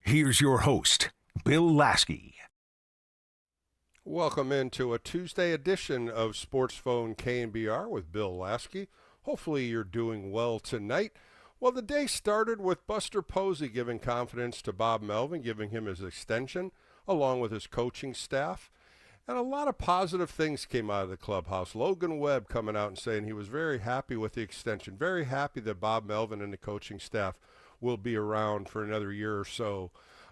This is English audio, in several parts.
Here's your host, Bill Lasky. Welcome into a Tuesday edition of Sports Phone KNBR with Bill Lasky. Hopefully you're doing well tonight. Well, the day started with Buster Posey giving confidence to Bob Melvin, giving him his extension, along with his coaching staff. And a lot of positive things came out of the clubhouse. Logan Webb coming out and saying he was very happy with the extension, very happy that Bob Melvin and the coaching staff will be around for another year or so.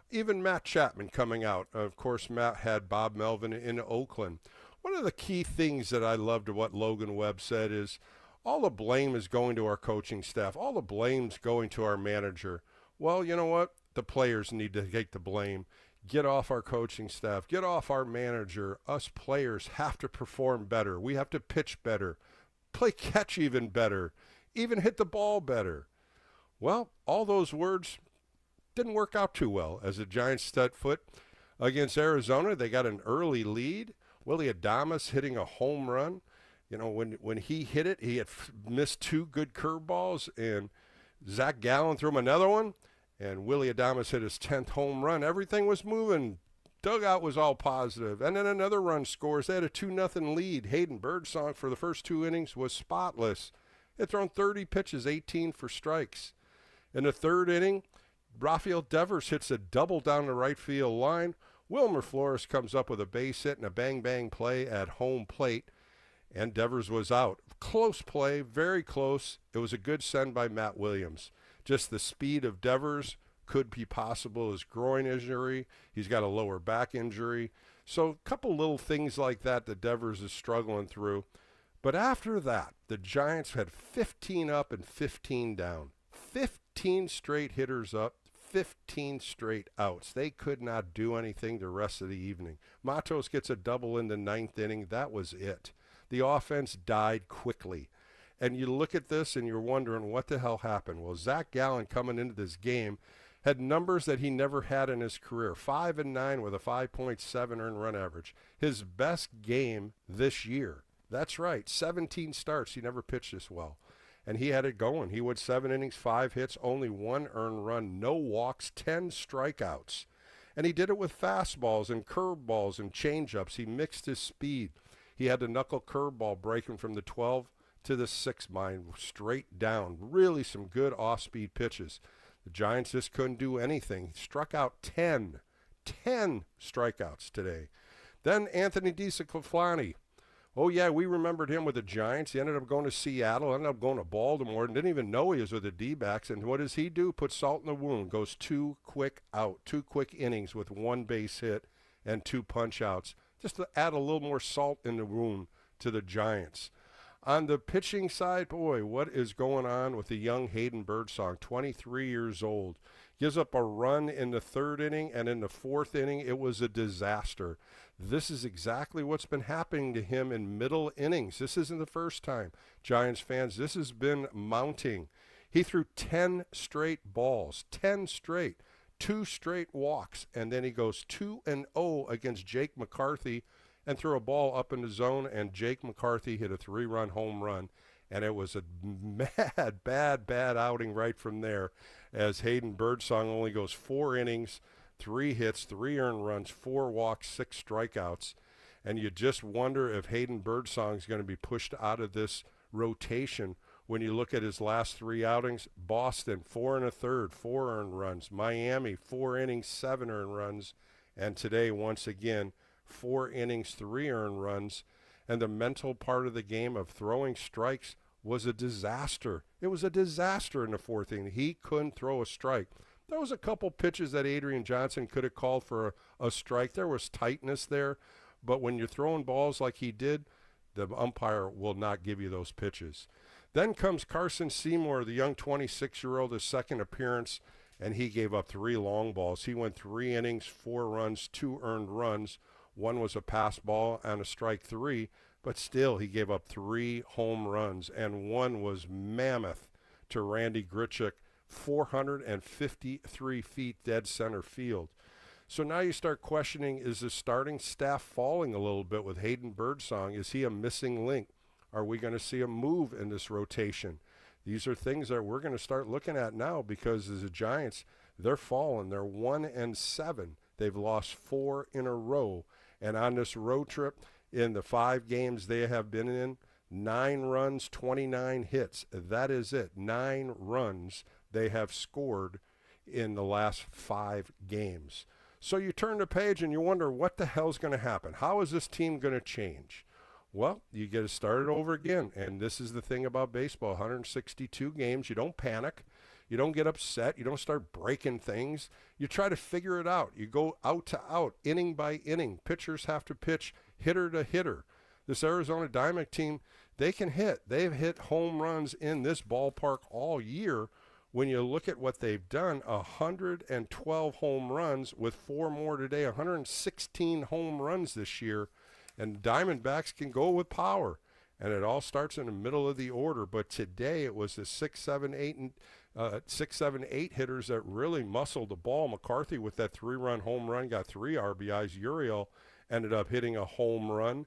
Even Matt Chapman coming out. Of course, Matt had Bob Melvin in Oakland. One of the key things that I loved of what Logan Webb said is all the blame is going to our coaching staff. All the blame's going to our manager. Well, you know what? The players need to take the blame. Get off our coaching staff. Get off our manager. Us players have to perform better. We have to pitch better, play catch even better, even hit the ball better. Well, all those words didn't work out too well as the Giants set foot against Arizona. They got an early lead. Willie Adames hitting a home run. You know, when he hit it, he had missed two good curveballs, and Zach Gallen threw him another one, and Willie Adames hit his 10th home run. Everything was moving. Dugout was all positive. And then another run scores. They had a 2-0 lead. Hayden Birdsong for the first two innings was spotless. He had thrown 30 pitches, 18 for strikes. In the third inning, Rafael Devers hits a double down the right field line. Wilmer Flores comes up with a base hit and a bang-bang play at home plate, and Devers was out. Close play, very close. It was a good send by Matt Williams. Just the speed of Devers could be possible. His groin injury, he's got a lower back injury. So a couple little things like that Devers is struggling through. But after that, the Giants had 15 up and 15 down. 15 straight hitters up, 15 straight outs. They could not do anything the rest of the evening. Matos gets a double in the ninth inning. That was it. The offense died quickly. And you look at this and you're wondering what the hell happened. Well, Zach Gallen coming into this game had numbers that he never had in his career. 5-9 with a 5.7 earned run average. His best game this year. That's right, 17 starts. He never pitched this well. And he had it going. He went 7 innings, 5 hits, only 1 earned run, no walks, 10 strikeouts. And he did it with fastballs and curveballs and changeups. He mixed his speed. He had the knuckle curveball breaking from the 12 to the 6 line, straight down. Really some good off-speed pitches. The Giants just couldn't do anything. He struck out 10 strikeouts today. Then Anthony DeSclafani. Oh, yeah, we remembered him with the Giants. He ended up going to Seattle, ended up going to Baltimore, and didn't even know he was with the D-backs. And what does he do? Put salt in the wound. Goes 2 quick out, 2 quick innings with 1 base hit and 2 punch-outs, just to add a little more salt in the wound to the Giants. On the pitching side, boy, what is going on with the young Hayden Birdsong, 23 years old. Gives up a run in the 3rd inning, and in the 4th inning, it was a disaster. This is exactly what's been happening to him in middle innings. This isn't the first time. Giants fans, this has been mounting. He threw 10 straight balls, 10 straight, 2 straight walks, and then he goes 2-0 against Jake McCarthy and threw a ball up in the zone, and Jake McCarthy hit a 3-run home run. And it was a bad outing right from there, as Hayden Birdsong only goes 4 innings, 3 hits, 3 earned runs, 4 walks, 6 strikeouts. And you just wonder if Hayden Birdsong is going to be pushed out of this rotation when you look at his last 3 outings. Boston, 4 1/3, 4 earned runs. Miami, 4 innings, 7 earned runs. And today, once again, 4 innings, 3 earned runs. And the mental part of the game of throwing strikes was a disaster. It was a disaster in the 4th inning. He couldn't throw a strike. There was a couple pitches that Adrian Johnson could have called for a strike. There was tightness there. But when you're throwing balls like he did, the umpire will not give you those pitches. Then comes Carson Seymour, the young 26-year-old, his second appearance, and he gave up 3 long balls. He went 3 innings, 4 runs, 2 earned runs. 1 was a pass ball and a strike 3, but still he gave up 3 home runs, and 1 was mammoth to Randy Grichuk, 453 feet dead center field. So now you start questioning, is the starting staff falling a little bit with Hayden Birdsong? Is he a missing link? Are we going to see a move in this rotation? These are things that we're going to start looking at now, because as the Giants, They're falling. They're 1-7. They've lost 4 in a row. And on this road trip, in the 5 games they have been in, 9 runs, 29 hits. That is it. 9 runs they have scored in the last 5 games. So you turn the page and you wonder what the hell's going to happen. How is this team going to change? Well, you get to start it over again. And this is the thing about baseball, 162 games. You don't panic. You don't get upset. You don't start breaking things. You try to figure it out. You go out to out, inning by inning. Pitchers have to pitch hitter to hitter. This Arizona Diamondback team, they can hit. They've hit home runs in this ballpark all year. When you look at what they've done, 112 home runs with 4 more today, 116 home runs this year. And Diamondbacks can go with power. And it all starts in the middle of the order. But today it was the 6, 7, 8 hitters that really muscled the ball. McCarthy with that 3-run home run got 3 RBIs. Uriel ended up hitting a home run.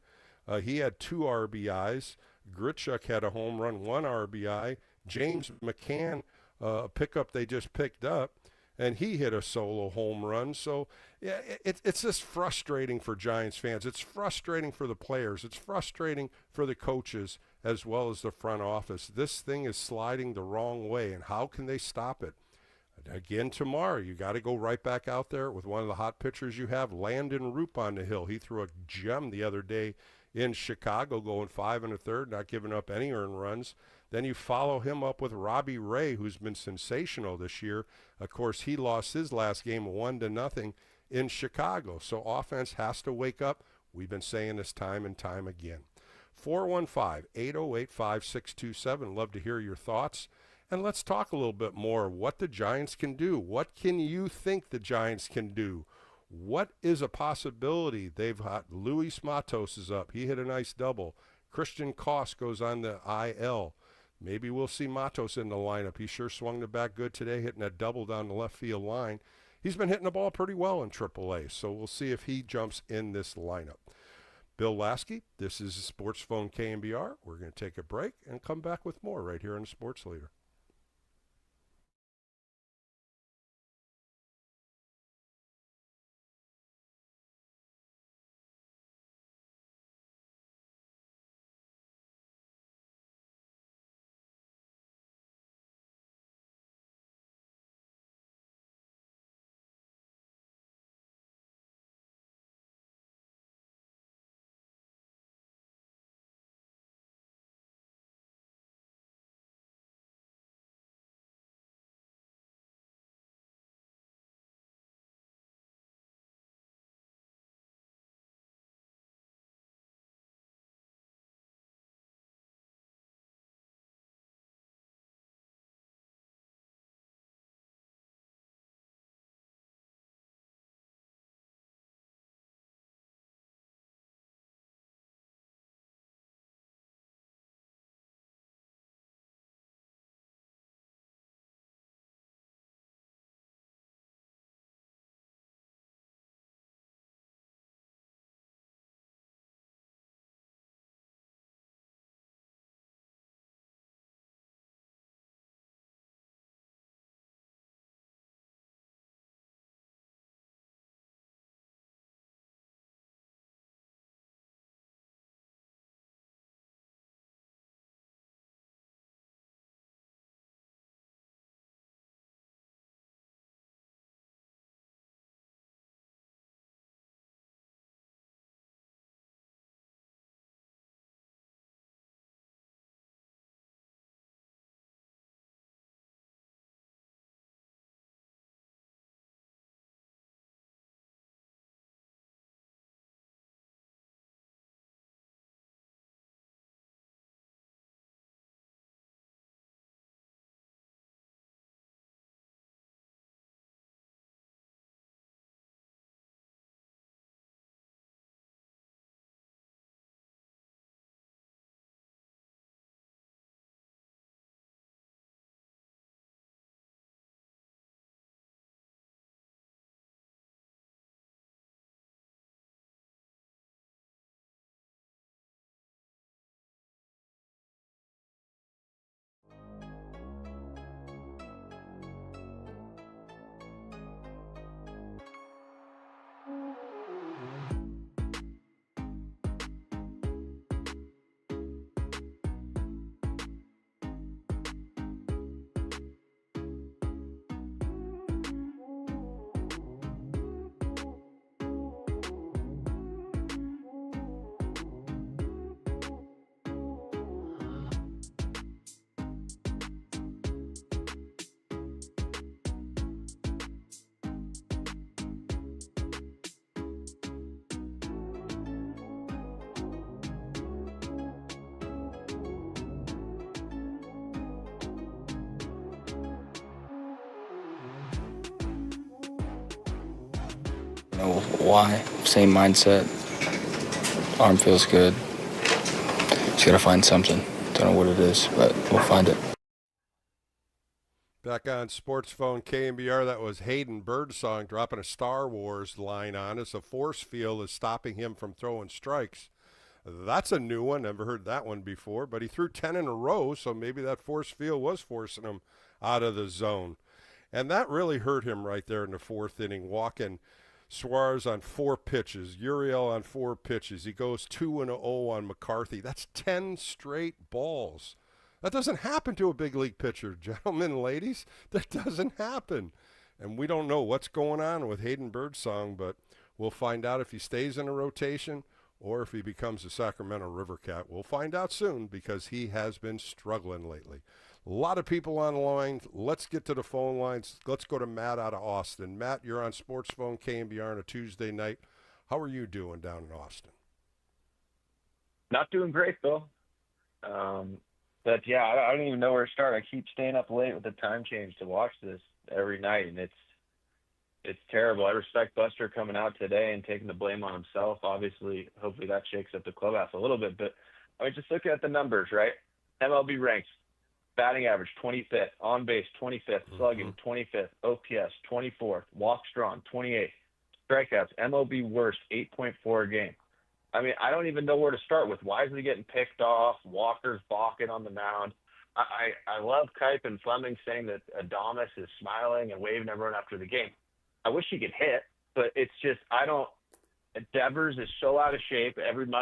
He had 2 RBIs. Grichuk had a home run, 1 RBI. James McCann, a pickup they just picked up, and he hit a solo home run. So yeah, it's just frustrating for Giants fans. It's frustrating for the players. It's frustrating for the coaches as well as the front office. This thing is sliding the wrong way, and how can they stop it? Again tomorrow, you got to go right back out there with one of the hot pitchers you have, Landon Roop on the hill. He threw a gem the other day in Chicago, going 5 1/3, not giving up any earned runs. Then you follow him up with Robbie Ray, who's been sensational this year. Of course, he lost his last game 1-0 in Chicago. So offense has to wake up. We've been saying this time and time again. 415-808-5627. Love to hear your thoughts. And let's talk a little bit more what the Giants can do. What can you think the Giants can do? What is a possibility? They've got Luis Matos is up. He hit a nice double. Christian Koss goes on the IL. Maybe we'll see Matos in the lineup. He sure swung the bat good today, hitting that double down the left field line. He's been hitting the ball pretty well in AAA, so we'll see if he jumps in this lineup. Bill Lasky, this is Sports Phone KNBR. We're going to take a break and come back with more right here on the Sports Leader. Why? Same mindset. Arm feels good. Just gotta find something. Don't know what it is, but we'll find it. Back on Sports Phone KNBR, that was Hayden Birdsong dropping a Star Wars line on us. A force field is stopping him from throwing strikes. That's a new one. Never heard that one before. But he threw 10 in a row, so maybe that force field was forcing him out of the zone. And that really hurt him right there in the fourth inning, walking Suarez on 4 pitches, Uriel on 4 pitches. He goes 2-0 on McCarthy. That's 10 straight balls. That doesn't happen to a big league pitcher, gentlemen and ladies. That doesn't happen. And we don't know what's going on with Hayden Birdsong, but we'll find out if he stays in a rotation or if he becomes a Sacramento River Cat. We'll find out soon because he has been struggling lately. A lot of people on the line. Let's get to the phone lines. Let's go to Matt out of Austin. Matt, you're on Sports Phone KNBR on a Tuesday night. How are you doing down in Austin? Not doing great, Bill. But, yeah, I don't even know where to start. I keep staying up late with the time change to watch this every night, and it's terrible. I respect Buster coming out today and taking the blame on himself. Obviously, hopefully that shakes up the clubhouse a little bit. But I mean, just looking at the numbers, right? MLB ranks, batting average 25th, on base 25th, slugging 25th, OPS 24th, walks drawn 28th, strikeouts, MLB worst 8.4 a game. I mean, I don't even know where to start with Wisely getting picked off, Walker's balking on the mound. I love Kipe and Fleming saying that Adames is smiling and waving everyone after the game. I wish he could hit, but it's just Devers is so out of shape.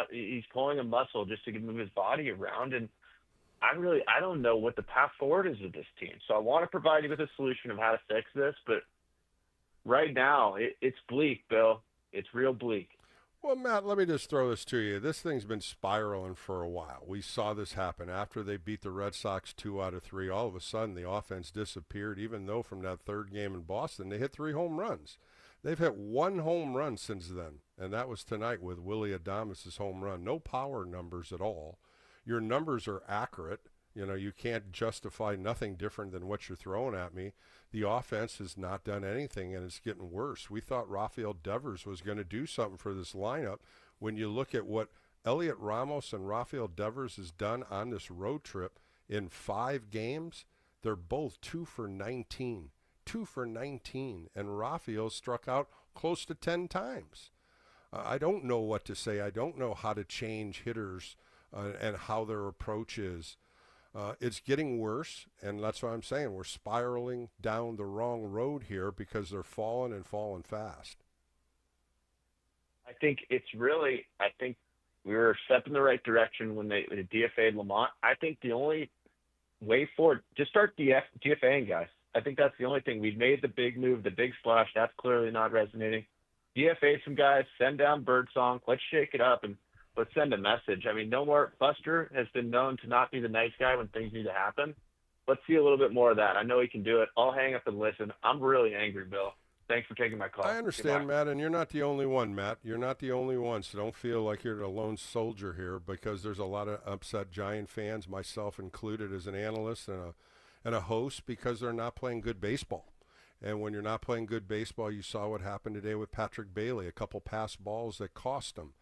He's pulling a muscle just to move his body around, and I don't know what the path forward is with this team. So I want to provide you with a solution of how to fix this, but right now it's bleak, Bill. It's real bleak. Well, Matt, let me just throw this to you. This thing's been spiraling for a while. We saw this happen after they beat the Red Sox 2 out of 3. All of a sudden, the offense disappeared, even though from that third game in Boston, they hit 3 home runs. They've hit 1 home run since then, and that was tonight with Willy Adames' home run. No power numbers at all. Your numbers are accurate. You know, you can't justify nothing different than what you're throwing at me. The offense has not done anything, and it's getting worse. We thought Rafael Devers was going to do something for this lineup. When you look at what Elliot Ramos and Rafael Devers has done on this road trip in 5 games, they're both 2 for 19. 2 for 19, and Rafael struck out close to 10 times. I don't know what to say. I don't know how to change hitters and how their approach is. It's getting worse, and that's what I'm saying. We're spiraling down the wrong road here because they're falling and falling fast. I think we were a step in the right direction when they DFA'd Lamont. I think the only way forward, just start DFAing guys. I think that's the only thing. We've made the big move, the big splash. That's clearly not resonating. DFA some guys, send down Birdsong. Let's shake it up and let's send a message. I mean, no more. Buster has been known to not be the nice guy when things need to happen. Let's see a little bit more of that. I know he can do it. I'll hang up and listen. I'm really angry, Bill. Thanks for taking my call. I understand, Matt, and you're not the only one, Matt. You're not the only one, so don't feel like you're the lone soldier here because there's a lot of upset Giant fans, myself included as an analyst and a host, because they're not playing good baseball. And when you're not playing good baseball, you saw what happened today with Patrick Bailey, a couple pass balls that cost him.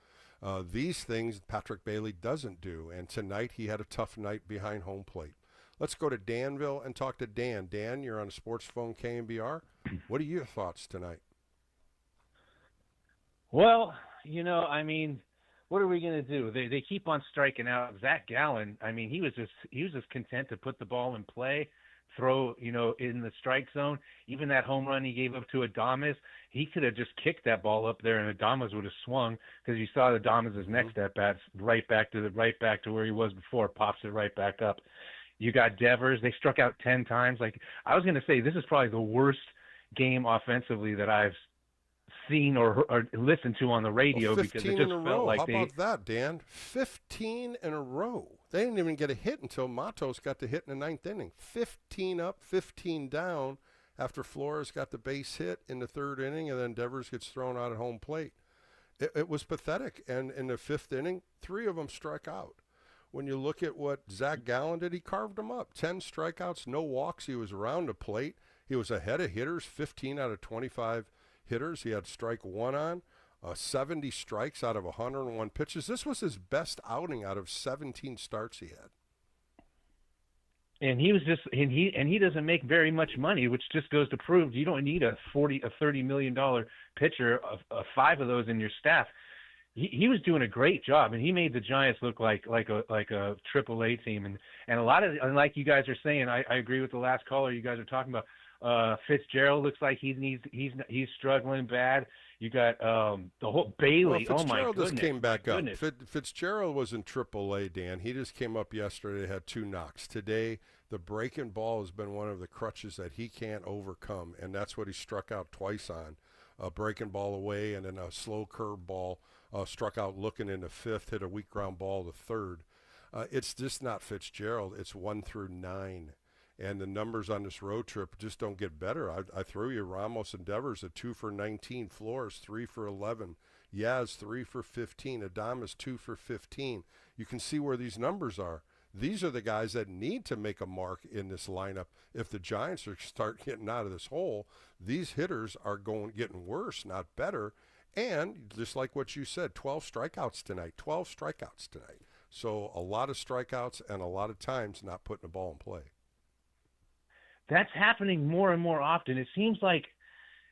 These things Patrick Bailey doesn't do, and tonight he had a tough night behind home plate. Let's go to Danville and talk to Dan. Dan, you're on Sports Phone KNBR. What are your thoughts tonight? Well, I mean, what are we going to do? They keep on striking out. Zach Gallen, I mean, he was just content to put the ball in play, throw, in the strike zone. Even that home run he gave up to Adames, he could have just kicked that ball up there and Adames would have swung, because you saw Adames' next at bats right back to where he was before, pops it right back up. You got Devers. They struck out 10 times. Like, I was going to say, this is probably the worst game offensively that I've seen or listened to on the radio, because it just felt like How about that, Dan? 15 in a row. They didn't even get a hit until Matos got the hit in the 9th inning. 15 up, 15 down after Flores got the base hit in the 3rd inning, and then Devers gets thrown out at home plate. It was pathetic. And in the 5th inning, 3 of them struck out. When you look at what Zach Gallen did, he carved them up. 10 strikeouts, no walks. He was around the plate. He was ahead of hitters, 15 out of 25 hitters he had strike one on, 70 strikes out of 101 pitches. This was his best outing out of 17 starts he had. And he doesn't make very much money, which just goes to prove you don't need a $30 million pitcher of 5 of those in your staff. He was doing a great job, and he made the Giants look like a Triple-A team. And a lot of, and like you guys are saying, I agree with the last caller you guys are talking about. Fitzgerald looks like he's struggling bad. You got the whole Bailey. Well, oh my goodness! Just came back up. Goodness. Fitzgerald was in Triple-A, Dan. He just came up yesterday, had 2 knocks. Today, the breaking ball has been one of the crutches that he can't overcome, and that's what he struck out twice on. A breaking ball away and then a slow curve ball struck out looking in the 5th, hit a weak ground ball the 3rd. It's just not Fitzgerald. It's 1 through 9. And the numbers on this road trip just don't get better. I threw you Ramos and Devers at 2 for 19, Flores 3 for 11, Yaz 3 for 15, Adames 2 for 15. You can see where these numbers are. These are the guys that need to make a mark in this lineup. If the Giants start getting out of this hole, these hitters are getting worse, not better. And just like what you said, 12 strikeouts tonight. So a lot of strikeouts and a lot of times not putting the ball in play. That's happening more and more often. It seems like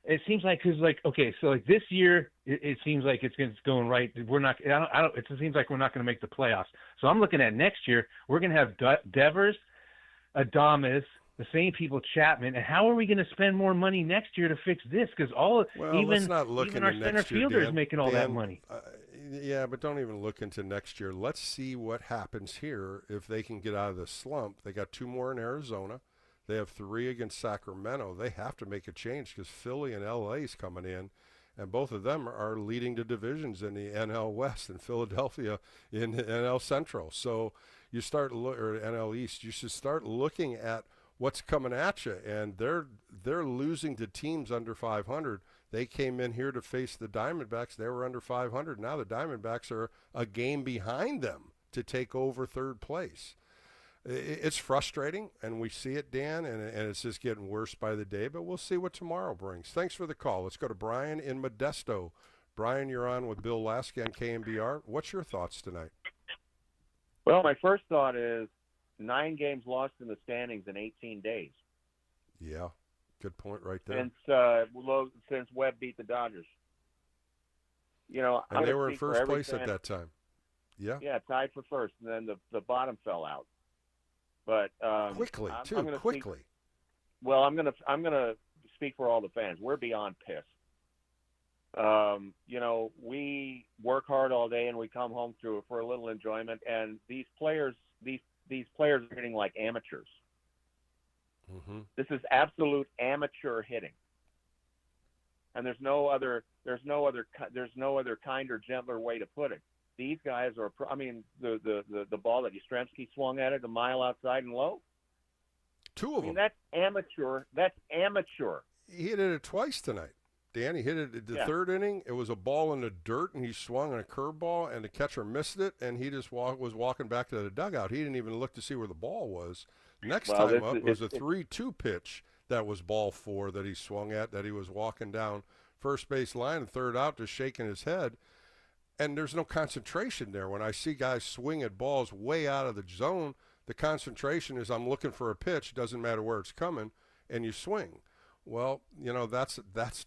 because okay, so like this year it seems like it's going right. We're not. I don't. It seems like we're not going to make the playoffs. So I'm looking at next year. We're going to have Devers, Adames, the same people, Chapman. And how are we going to spend more money next year to fix this? Because even our center fielder is making all that money. Yeah, but don't even look into next year. Let's see what happens here if they can get out of the slump. They got 2 more in Arizona. They have 3 against Sacramento. They have to make a change because Philly and LA is coming in, and both of them are leading the divisions in the NL West and Philadelphia in the NL Central. So you start or NL East. You should start looking at what's coming at you, and they're losing to teams under 500. They came in here to face the Diamondbacks. They were under 500. Now the Diamondbacks are a game behind them to take over 3rd place. It's frustrating, and we see it, Dan, and it's just getting worse by the day, but we'll see what tomorrow brings. Thanks for the call. Let's go to Brian in Modesto. Brian, you're on with Bill Lasky on KNBR. What's your thoughts tonight? Well, my first thought is 9 games lost in the standings in 18 days. Yeah, good point right there. Since Webb beat the Dodgers. You know, and they were in first place at that time. Yeah. Yeah, tied for first, and then the bottom fell out. But quickly. I'm gonna speak for all the fans. We're beyond pissed. You know, we work hard all day and we come home for a little enjoyment. And these players are hitting like amateurs. Mm-hmm. This is absolute amateur hitting. And there's no other kinder, gentler way to put it. These guys are. I mean, the ball that Yastrzemski swung at it a mile outside and low. 2 of them. That's amateur. That's amateur. He hit it twice tonight. Dan, he hit it at the 3rd inning. It was a ball in the dirt, and he swung on a curveball, and the catcher missed it, and he just was walking back to the dugout. He didn't even look to see where the ball was. Next time up was a 3-2 pitch that was ball 4 that he swung at, that he was walking down first base line and 3rd out, just shaking his head. And there's no concentration there. When I see guys swing at balls way out of the zone, the concentration is I'm looking for a pitch, doesn't matter where it's coming, and you swing. Well, you know, that's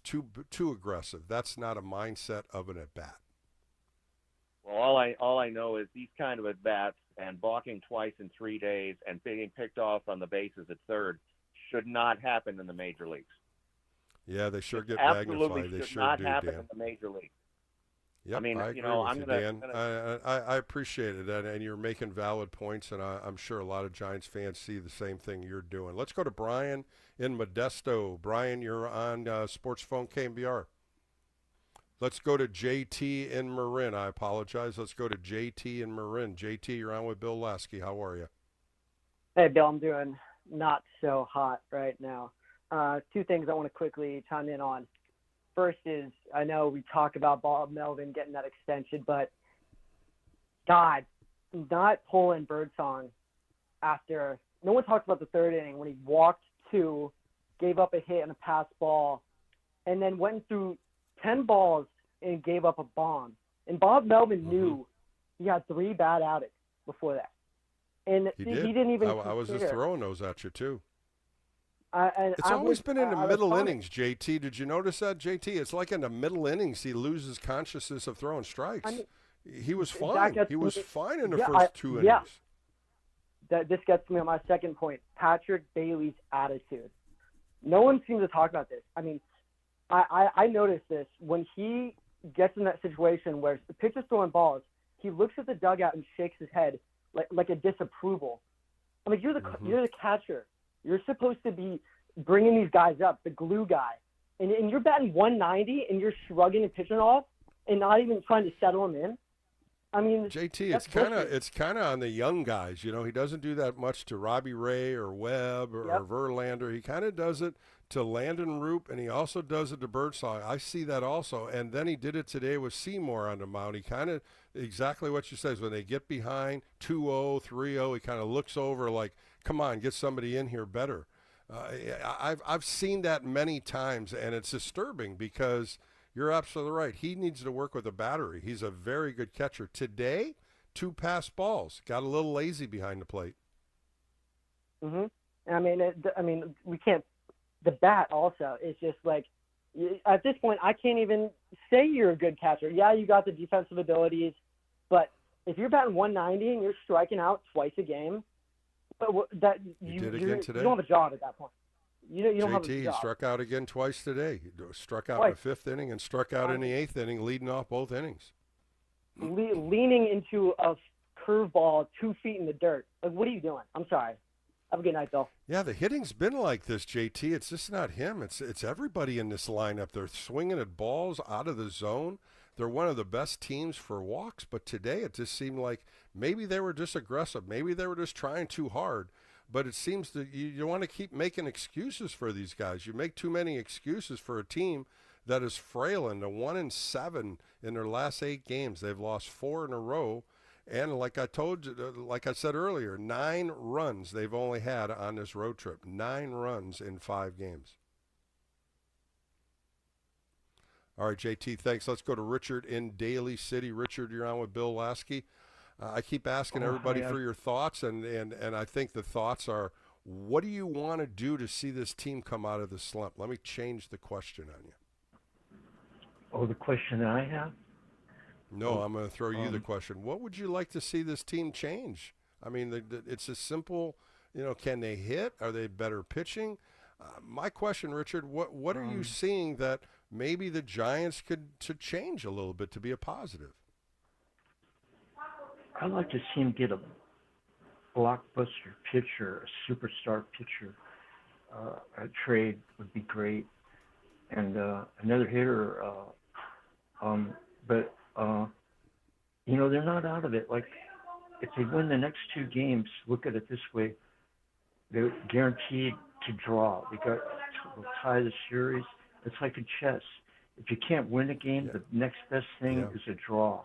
too aggressive. That's not a mindset of an at-bat. Well, all I know is these kind of at-bats and balking twice in 3 days and being picked off on the bases at 3rd should not happen in the major leagues. Yeah, they sure get absolutely magnified. They should sure not do, happen Dan. in the major leagues. Yep, I mean, I agree with you, Dan. I appreciate it, and you're making valid points, and I'm sure a lot of Giants fans see the same thing you're doing. Let's go to Brian in Modesto. Brian, you're on Sports Phone KNBR. Let's go to JT in Marin. I apologize. Let's go to JT in Marin. JT, you're on with Bill Lasky. How are you? Hey, Bill, I'm doing not so hot right now. 2 things I want to quickly chime in on. First is, I know we talk about Bob Melvin getting that extension, but God, not pulling Birdsong after – no one talks about the 3rd inning when he walked 2, gave up a hit and a pass ball, and then went through 10 balls and gave up a bomb. And Bob Melvin knew he had 3 bad outings before that. And He didn't even I was just throwing those at you, too. It's always been in the middle innings, JT. Did you notice that, JT? It's like in the middle innings he loses consciousness of throwing strikes. He was fine. He was fine in the first 2 innings. Yeah. This gets me on my second point, Patrick Bailey's attitude. No one seems to talk about this. I mean, I noticed this. When he gets in that situation where the pitcher's throwing balls, he looks at the dugout and shakes his head like a disapproval. I mean, you're the catcher. You're supposed to be bringing these guys up, the glue guy. And you're batting 190 and you're shrugging and pitching off and not even trying to settle him in. I mean, JT, it's kind of on the young guys. You know, he doesn't do that much to Robbie Ray or Webb or Verlander. He kind of does it to Landon Roop, and he also does it to Birdsong. I see that also. And then he did it today with Seymour on the mound. He kind of exactly what you said. When they get behind 2-0, 3-0, he kind of looks over like, come on, get somebody in here better. I've seen that many times, and it's disturbing because you're absolutely right. He needs to work with a battery. He's a very good catcher. Today, 2 passed balls. Got a little lazy behind the plate. I mean, we can't. The bat also is just like, at this point, I can't even say you're a good catcher. Yeah, you got the defensive abilities, but if you're batting 190 and you're striking out twice a game, that you did again today. You don't have a job at that point. You don't have a JT, job. he struck out again twice today. He struck out Twice. in the 5th inning and struck out in the 8th inning, leading off both innings. Leaning into a curveball 2 feet in the dirt. Like, what are you doing? I'm sorry. Have a good night, Bill. Yeah, the hitting's been like this, JT. It's just not him. It's everybody in this lineup. They're swinging at balls out of the zone. They're one of the best teams for walks, but today it just seemed like maybe they were just aggressive. Maybe they were just trying too hard. But it seems that you want to keep making excuses for these guys. You make too many excuses for a team that is frail. And 1-7 in their last 8 games. They've lost 4 in a row. And like I told you, like I said earlier, 9 runs they've only had on this road trip. 9 runs in 5 games. All right, JT, thanks. Let's go to Richard in Daly City. Richard, you're on with Bill Lasky. I keep asking everybody for your thoughts, and I think the thoughts are, what do you want to do to see this team come out of the slump? Let me change the question on you. Oh, the question that I have? No, I'm going to throw you the question. What would you like to see this team change? I mean, it's a simple, can they hit? Are they better pitching? My question, Richard, what are you seeing that maybe the Giants could to change a little bit to be a positive? I'd like to see him get a blockbuster pitcher, a superstar pitcher. A trade would be great, and another hitter. But they're not out of it. Like, if they win the next 2 games, look at it this way: they're guaranteed to draw. They got to tie the series. It's like a chess. If you can't win a game, the next best thing is a draw.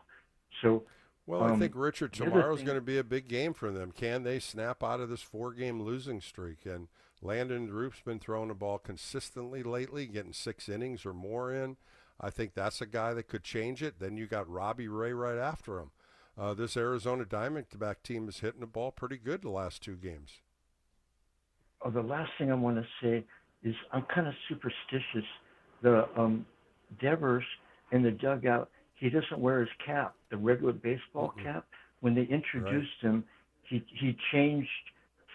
So. Well, I think, Richard, tomorrow's going to be a big game for them. Can they snap out of this 4-game losing streak? And Landon Roop's been throwing the ball consistently lately, getting 6 innings or more in. I think that's a guy that could change it. Then you got Robbie Ray right after him. This Arizona Diamondback team is hitting the ball pretty good the last 2 games. Oh, the last thing I want to say is I'm kind of superstitious. The Devers in the dugout, he doesn't wear his cap, the regular baseball cap. When they introduced him, he changed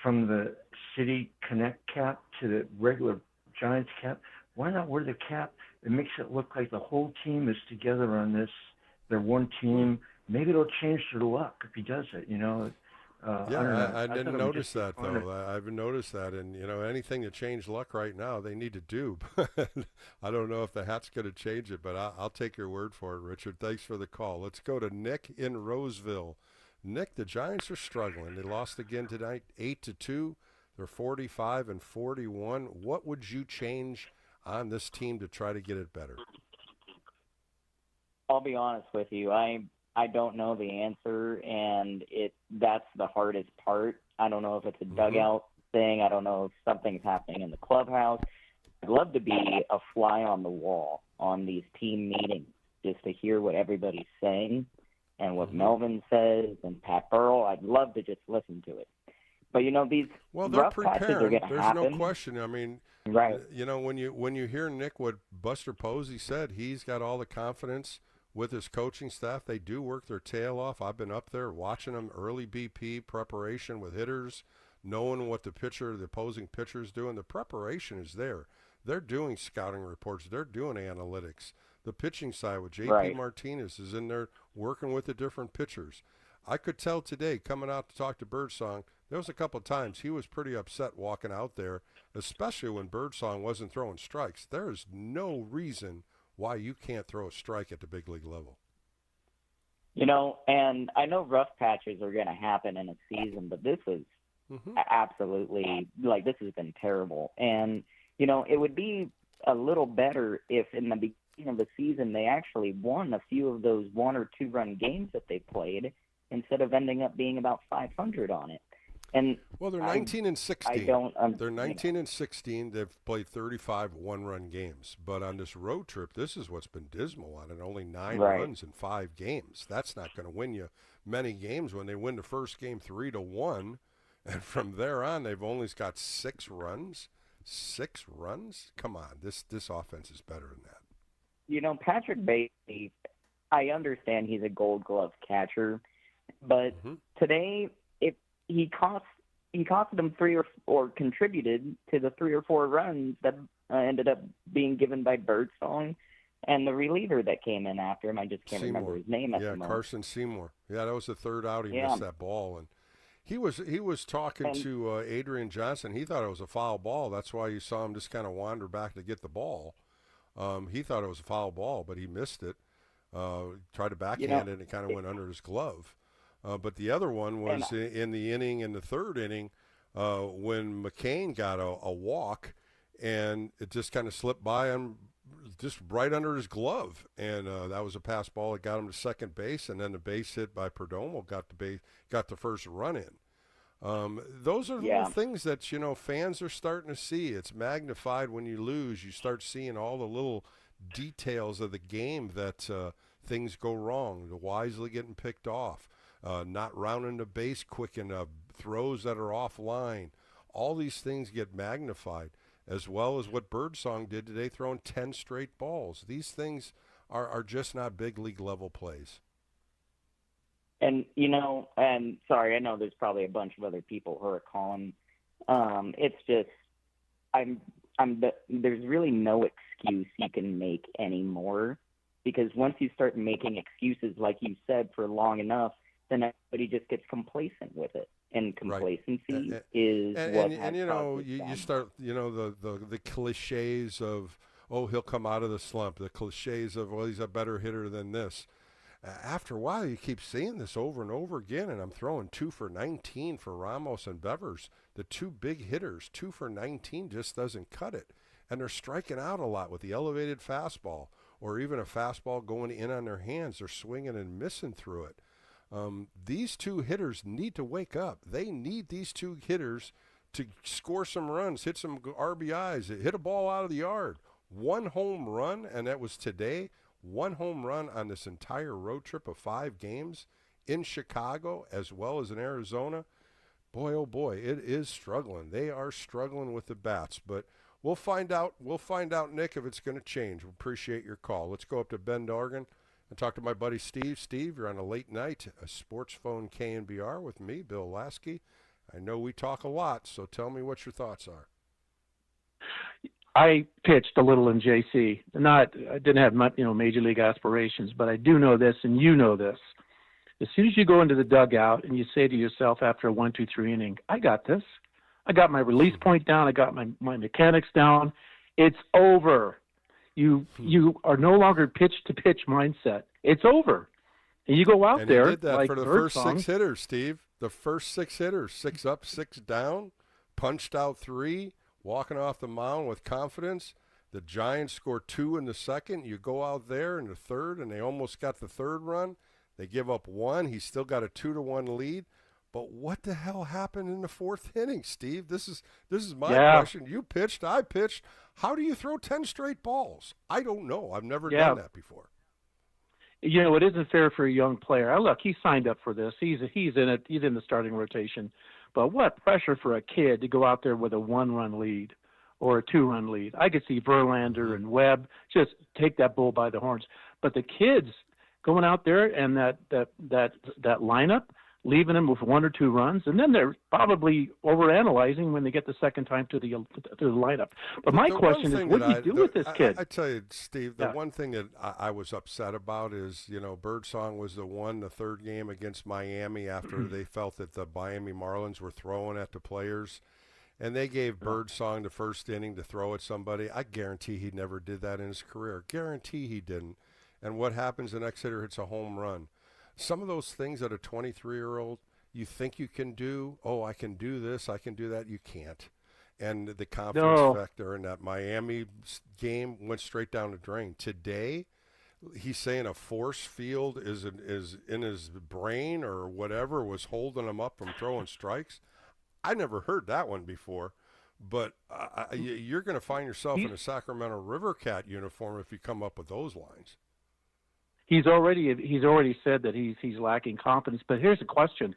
from the City Connect cap to the regular Giants cap. Why not wear the cap? It makes it look like the whole team is together on this. They're one team. Maybe it'll change their luck if he does it, I didn't notice that, though. I haven't noticed that. And, anything to change luck right now, they need to do. I don't know if the hat's going to change it, but I'll take your word for it, Richard. Thanks for the call. Let's go to Nick in Roseville. Nick, the Giants are struggling. They lost again tonight, 8-2. They're 45-41. What would you change on this team to try to get it better? I'll be honest with you. I don't know the answer, and that's the hardest part. I don't know if it's a dugout thing. I don't know if something's happening in the clubhouse. love to be a fly on the wall on these team meetings just to hear what everybody's saying and what Melvin says and Pat Burrell. I'd love to just listen to it. But, these rough patches are going to happen. There's no question. I mean, right. When you hear, Nick, what Buster Posey said, he's got all the confidence with his coaching staff. They do work their tail off. I've been up there watching them early BP preparation with hitters, knowing what the opposing pitcher is doing. The preparation is there. They're doing scouting reports. They're doing analytics. The pitching side with J.P. Martinez is in there working with the different pitchers. I could tell today, coming out to talk to Birdsong, there was a couple of times he was pretty upset walking out there, especially when Birdsong wasn't throwing strikes. There is no reason why you can't throw a strike at the big league level. And I know rough patches are going to happen in a season, but this is absolutely, this has been terrible. And, it would be a little better if in the beginning of the season they actually won a few of those 1 or 2 run games that they played instead of ending up being about 500 on it. And well, they're 19 and 16. They're 19 and 16. They've played 35 one-run games. But on this road trip, this is what's been dismal on it. Only 9 runs in 5 games. That's not going to win you many games when they win the first game 3-1. And from there on, they've only got 6 runs. 6 runs? Come on, this offense is better than that. Patrick Bailey, I understand he's a Gold Glove catcher, but today he cost them 3 or contributed to the 3 or 4 runs that ended up being given by Birdsong and the reliever that came in after him. I just can't remember his name at the moment. Carson Seymour. Yeah, that was the 3rd out. He missed that ball, and he was talking to Adrian Johnson. He thought it was a foul ball. That's why you saw him just kind of wander back to get the ball. He thought it was a foul ball, but he missed it. Tried to backhand it, and it kind of went under his glove. But the other one was in the 3rd inning, when McCain got a walk, and it just kind of slipped by him, just right under his glove, and that was a pass ball that got him to second base, and then the base hit by Perdomo got the first run in. Those are little things that fans are starting to see. It's magnified when you lose. You start seeing all the little details of the game that things go wrong. The Wisely getting picked off. Not rounding the base quick enough, throws that are offline. All these things get magnified, as well as what Birdsong did today, throwing 10 straight balls. These things are just not big league level plays. And, and sorry, I know there's probably a bunch of other people who are calling. It's just, there's really no excuse you can make anymore, because once you start making excuses, like you said, for long enough, then everybody just gets complacent with it, and complacency is what has you start the cliches of, oh, he'll come out of the slump, the cliches of, well, he's a better hitter than this. After a while, you keep seeing this over and over again, and I'm throwing 2 for 19 for Ramos and Bevers, the 2 big hitters. 2 for 19 just doesn't cut it, and they're striking out a lot with the elevated fastball, or even a fastball going in on their hands. They're swinging and missing through it. These 2 hitters need to wake up. They need these 2 hitters to score some runs, hit some RBIs, hit a ball out of the yard. 1 home run, and that was today. 1 home run on this entire road trip of 5 games in Chicago as well as in Arizona. Boy, oh boy, it is struggling. They are struggling with the bats, but we'll find out. We'll find out, Nick, if it's going to change. We appreciate your call. Let's go up to Bend, Oregon, and talk to my buddy Steve. Steve, you're on a late night, a sports phone KNBR with me, Bill Lasky. I know we talk a lot, so tell me what your thoughts are. I pitched a little in JC. I didn't have much, major league aspirations, but I do know this, and you know this. As soon as you go into the dugout and you say to yourself after a 1, 2, 3 inning, I got this. I got my release point down. I got my mechanics down. It's over. You are no longer pitch-to-pitch mindset. It's over. And you go out there. He did that like for the Birdsong. first 6 hitters, Steve. The first 6 hitters, 6 up, 6 down, punched out 3, walking off the mound with confidence. The Giants scored 2 in the second. You go out there in the third, and they almost got the 3rd run. They give up 1. He's still got a 2-1 lead. But what the hell happened in the fourth inning, Steve? This is my Yeah. question. You pitched, I pitched. How do you throw 10 straight balls? I don't know. I've never done that before. You know, it isn't fair for a young player. Look, he signed up for this. He's in it. He's in the starting rotation. But what pressure for a kid to go out there with a 1-run lead or a 2-run lead. I could see Verlander and Webb just take that bull by the horns. But the kids going out there and that lineup, leaving them with 1 or 2 runs, and then they're probably overanalyzing when they get the second time to the lineup. But my question is, what do you do with this kid? I tell you, Steve, the one thing that I was upset about is, Birdsong was the third game against Miami after they felt that the Miami Marlins were throwing at the players, and they gave Birdsong the first inning to throw at somebody. I guarantee he never did that in his career. Guarantee he didn't. And what happens, the next hitter hits a home run. Some of those things that a 23-year-old you think you can do, I can do this, I can do that, you can't. And the confidence factor in that Miami game went straight down the drain. Today, he's saying a force field is in his brain or whatever was holding him up from throwing strikes. I never heard that one before. But you're going to find yourself in a Sacramento River Cat uniform if you come up with those lines. He's already said that he's lacking confidence. But here's the question: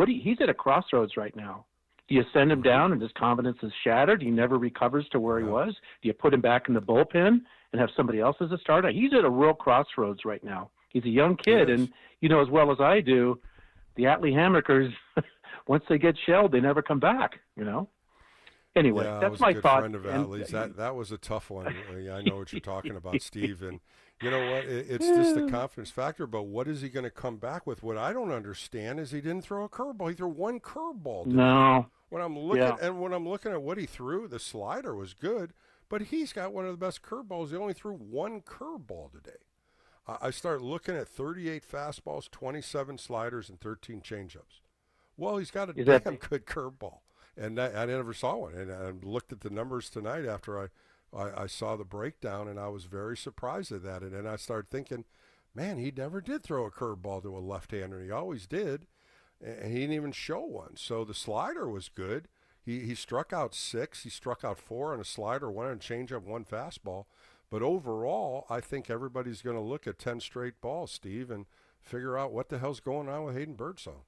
he's at a crossroads right now. Do you send him down and his confidence is shattered? He never recovers to where he was. Do you put him back in the bullpen and have somebody else as a starter? He's at a real crossroads right now. He's a young kid, and as well as I do, the Atlee Hammockers, once they get shelled, they never come back. Anyway, that's my thought. Friend of Atlee's. That was a tough one. I know what you're talking about, Steve. And you know what? It's just the confidence factor. But what is he going to come back with? What I don't understand is he didn't throw a curveball. He threw one curveball. No. When I'm looking at what he threw, the slider was good, but he's got one of the best curveballs. He only threw one curveball today. I start looking at 38 fastballs, 27 sliders, and 13 changeups. Well, he's got a damn good curveball. And I never saw one. And I looked at the numbers tonight after I saw the breakdown, and I was very surprised at that. And then I started thinking, man, he never did throw a curveball to a left-hander. He always did, and he didn't even show one. So the slider was good. He struck out 6. He struck out 4 on a slider, 1 on a changeup, 1 fastball. But overall, I think everybody's going to look at 10 straight balls, Steve, and figure out what the hell's going on with Hayden Birdsong.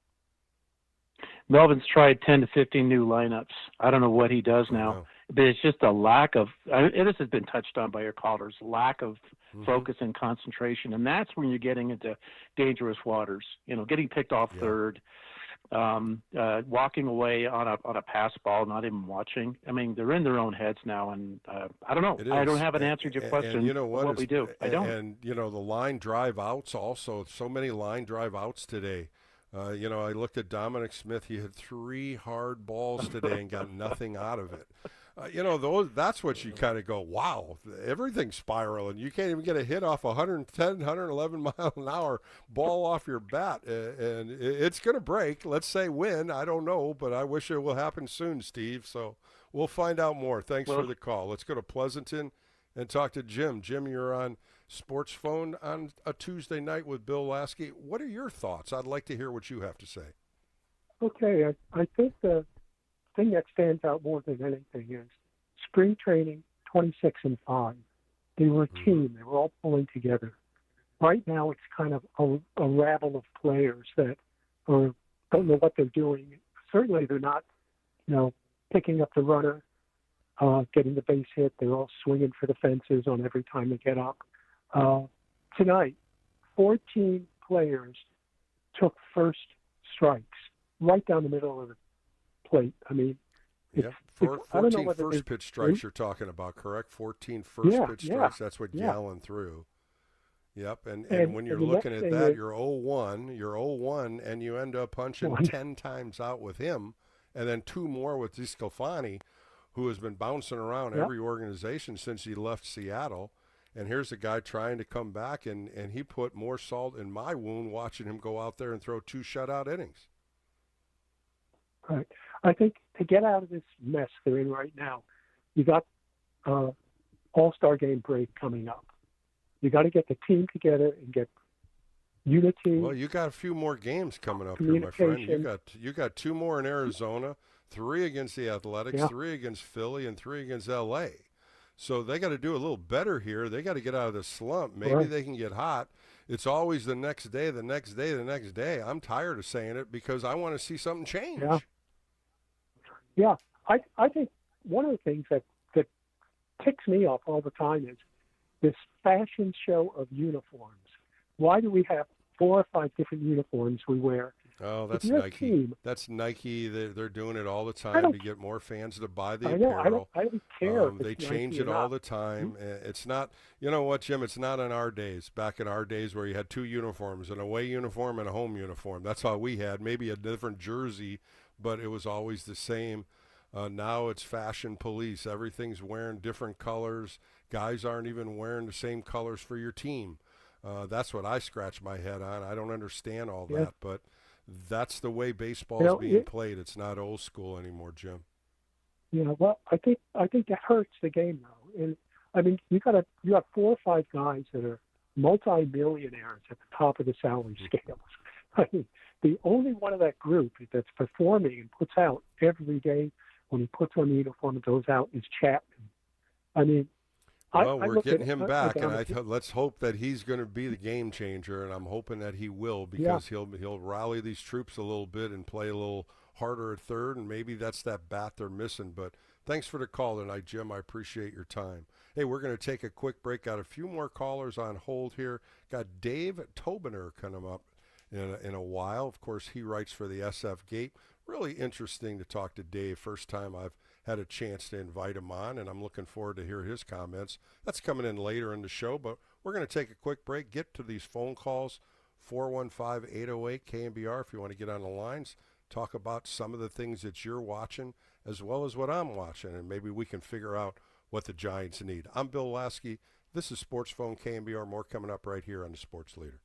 Melvin's tried 10 to 15 new lineups. I don't know what he does now, but it's just a lack of this has been touched on by your callers, lack of focus and concentration. And that's when you're getting into dangerous waters, getting picked off third, walking away on a pass ball, not even watching. I mean, they're in their own heads now. And I don't know. I don't have an answer to your question. And you know what we do. I don't. And, the line drive outs also, so many line drive outs today. I looked at Dominic Smith. He had 3 hard balls today and got nothing out of it. That's what you kind of go, wow, everything's spiraling. You can't even get a hit off 110, 111 mile an hour ball off your bat. And it's going to break. Let's say when. I don't know, but I wish it will happen soon, Steve. So we'll find out more. Thanks for the call. Let's go to Pleasanton and talk to Jim. Jim, you're on Sports Phone on a Tuesday night with Bill Lasky. What are your thoughts? I'd like to hear what you have to say. Okay, I think the thing that stands out more than anything is spring training, 26-5. They were a team. They were all pulling together. Right now, it's kind of a rabble of players that don't know what they're doing. Certainly, they're not, picking up the runner, getting the base hit. They're all swinging for the fences on every time they get up. Tonight, 14 players took first strikes right down the middle of the plate. I mean, 14 first pitch strikes you're talking about, correct? 14 first pitch strikes. That's what Gallen threw. Yep, and when you're looking at that, you're 0-1, and you end up punching 10 times out with him, and then 2 more with DeSclafani, who has been bouncing around every organization since he left Seattle. And here's a guy trying to come back, and he put more salt in my wound watching him go out there and throw 2 shutout innings. Right. I think to get out of this mess they're in right now, you got All-Star Game break coming up. You got to get the team together and get unity. Well, you got a few more games coming up here, my friend. Communication. You got 2 more in Arizona, 3 against the Athletics, 3 against Philly, and 3 against LA. So they got to do a little better here. They got to get out of the slump. Maybe they can get hot. It's always the next day, the next day, the next day. I'm tired of saying it because I want to see something change. Yeah. I think one of the things that ticks me off all the time is this fashion show of uniforms. Why do we have 4 or 5 different uniforms we wear? Oh, that's Nike. That's Nike. They're doing it all the time to get more fans to buy the apparel. I don't care. They change it all the time. It's not, you know what, Jim? It's not in our days. Back in our days where you had 2 uniforms, an away uniform and a home uniform. That's all we had. Maybe a different jersey, but it was always the same. Now it's fashion police. Everything's wearing different colors. Guys aren't even wearing the same colors for your team. That's what I scratch my head on. I don't understand all that, but that's the way baseball is being played. It's not old school anymore, Jim. Yeah, well, I think that hurts the game though. And I mean, you got 4 or 5 guys that are multi-millionaires at the top of the salary scales. I mean, the only one of that group that's performing and puts out every day when he puts on the uniform and goes out is Chapman. I mean, well, we're getting him back, and let's hope that he's going to be the game changer, and I'm hoping that he will because he'll rally these troops a little bit and play a little harder at third, and maybe that's that bat they're missing. But thanks for the call tonight, Jim. I appreciate your time. Hey, we're going to take a quick break. Got a few more callers on hold here. Got Dave Tobiner coming up in a while. Of course, he writes for the SF Gate. Really interesting to talk to Dave. First time I've had a chance to invite him on, and I'm looking forward to hear his comments. That's coming in later in the show, but we're going to take a quick break, get to these phone calls, 415-808-KNBR if you want to get on the lines, talk about some of the things that you're watching as well as what I'm watching, and maybe we can figure out what the Giants need. I'm Bill Lasky. This is Sports Phone KNBR. More coming up right here on the Sports Leader.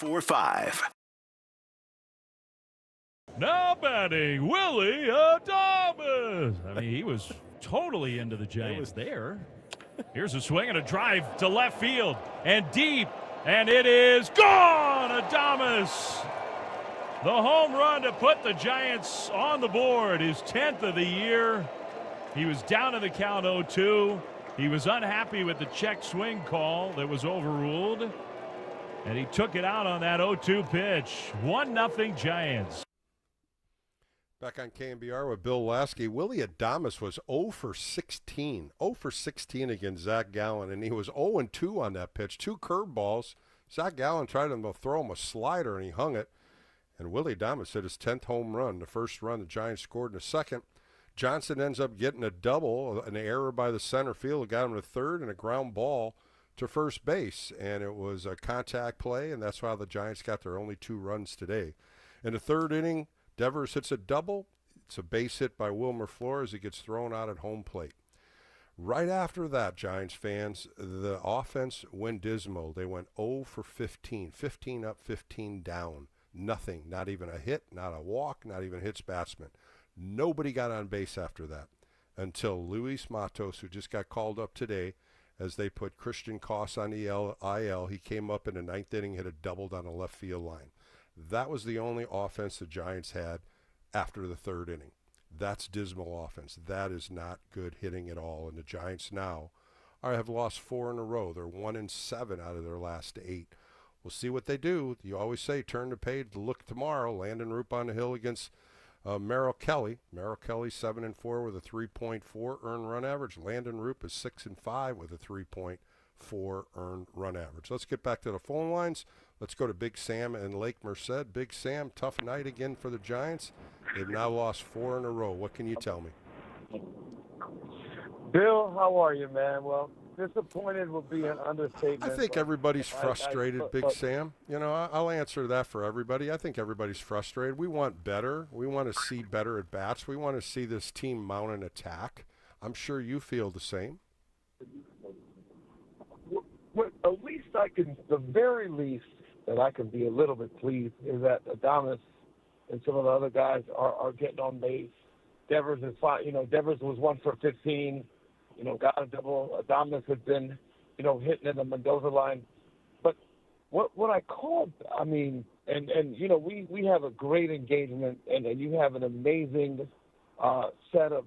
1045. Now batting, Willie Adames. I mean, he was totally into the Giants there. Here's a swing and a drive to left field and deep, and it is gone. Adames, the home run to put the Giants on the board, his 10th of the year. He was down in the count 0-2. He was unhappy with the check swing call that was overruled, and he took it out on that 0-2 pitch. 1-0 Giants. Back on KNBR with Bill Lasky. Willie Adames was 0 for 16. 0 for 16 against Zach Gallen, and he was 0-2 on that pitch. 2 curveballs. Zach Gallen tried to throw him a slider, and he hung it. And Willie Adames hit his 10th home run, the first run the Giants scored in the second. Johnson ends up getting a double, an error by the center field, got him to third, and a ground ball to first base. And it was a contact play, and that's why the Giants got their only 2 runs today. In the third inning, Devers hits a double. It's a base hit by Wilmer Flores. He gets thrown out at home plate. Right after that, Giants fans, the offense went dismal. They went 0 for 15. 15 up, 15 down. Nothing. Not even a hit, not a walk, not even a hits batsman. Nobody got on base after that until Luis Matos, who just got called up today as they put Christian Koss on the IL. He came up in the 9th inning, hit a double down the left field line. That was the only offense the Giants had after the third inning. That's dismal offense. That is not good hitting at all. And the Giants now have lost 4 in a row. They're 1-7 out of their last 8. We'll see what they do. You always say turn the page, look tomorrow. Landon Roop on the hill against Merrill Kelly. Merrill Kelly 7-4 with a 3.4 earned run average. Landon Roop is 6-5 with a 3.4 earned run average. Let's get back to the phone lines. Let's go to Big Sam and Lake Merced. Big Sam, tough night again for the Giants. They've now lost 4 in a row. What can you tell me? Bill, how are you, man? Well, disappointed would be an understatement. I think everybody's frustrated, Big Sam. You know, I'll answer that for everybody. I think everybody's frustrated. We want better. We want to see better at bats. We want to see this team mount an attack. I'm sure you feel the same. Well, at least I can, the very least that I can be a little bit pleased is that Adames and some of the other guys are getting on base. Devers is fine. You know, Devers was 1 for 15. You know, got a double. Adames had been, you know, hitting in the Mendoza line. But what I called, I mean, and you know, we have a great engagement, and you have an amazing set of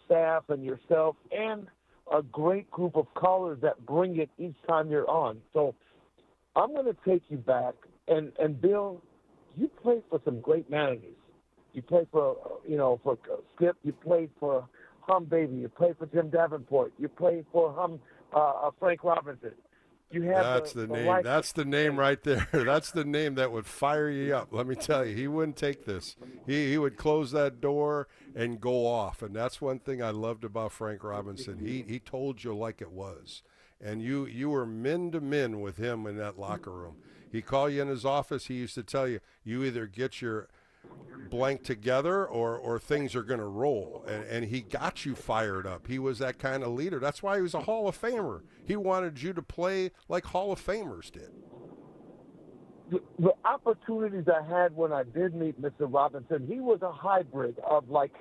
staff and yourself and a great group of callers that bring it each time you're on. So I'm going to take you back. And Bill, you played for some great managers. You played for, you know, for Skip. You played for Hum Baby. You played for Jim Davenport. You played for Frank Robinson. You have That's the name. That's the name right there. That's the name that would fire you up. Let me tell you, he wouldn't take this. He would close that door and go off. And that's one thing I loved about Frank Robinson. He told you like it was. And you were men to men with him in that locker room. He'd call you in his office. He used to tell you, you either get your blank together or things are going to roll. And he got you fired up. He was that kind of leader. That's why he was a Hall of Famer. He wanted you to play like Hall of Famers did. The opportunities I had when I did meet Mr. Robinson, he was a hybrid of like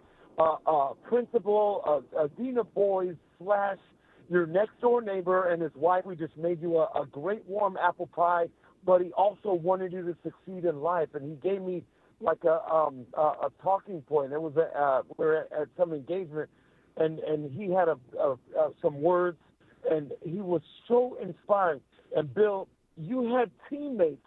principal, a dean of boys / your next door neighbor and his wife. We just made you a great warm apple pie, but he also wanted you to succeed in life. And he gave me like a talking point. It was we were at some engagement, and he had some words, and he was so inspiring. And Bill, you had teammates,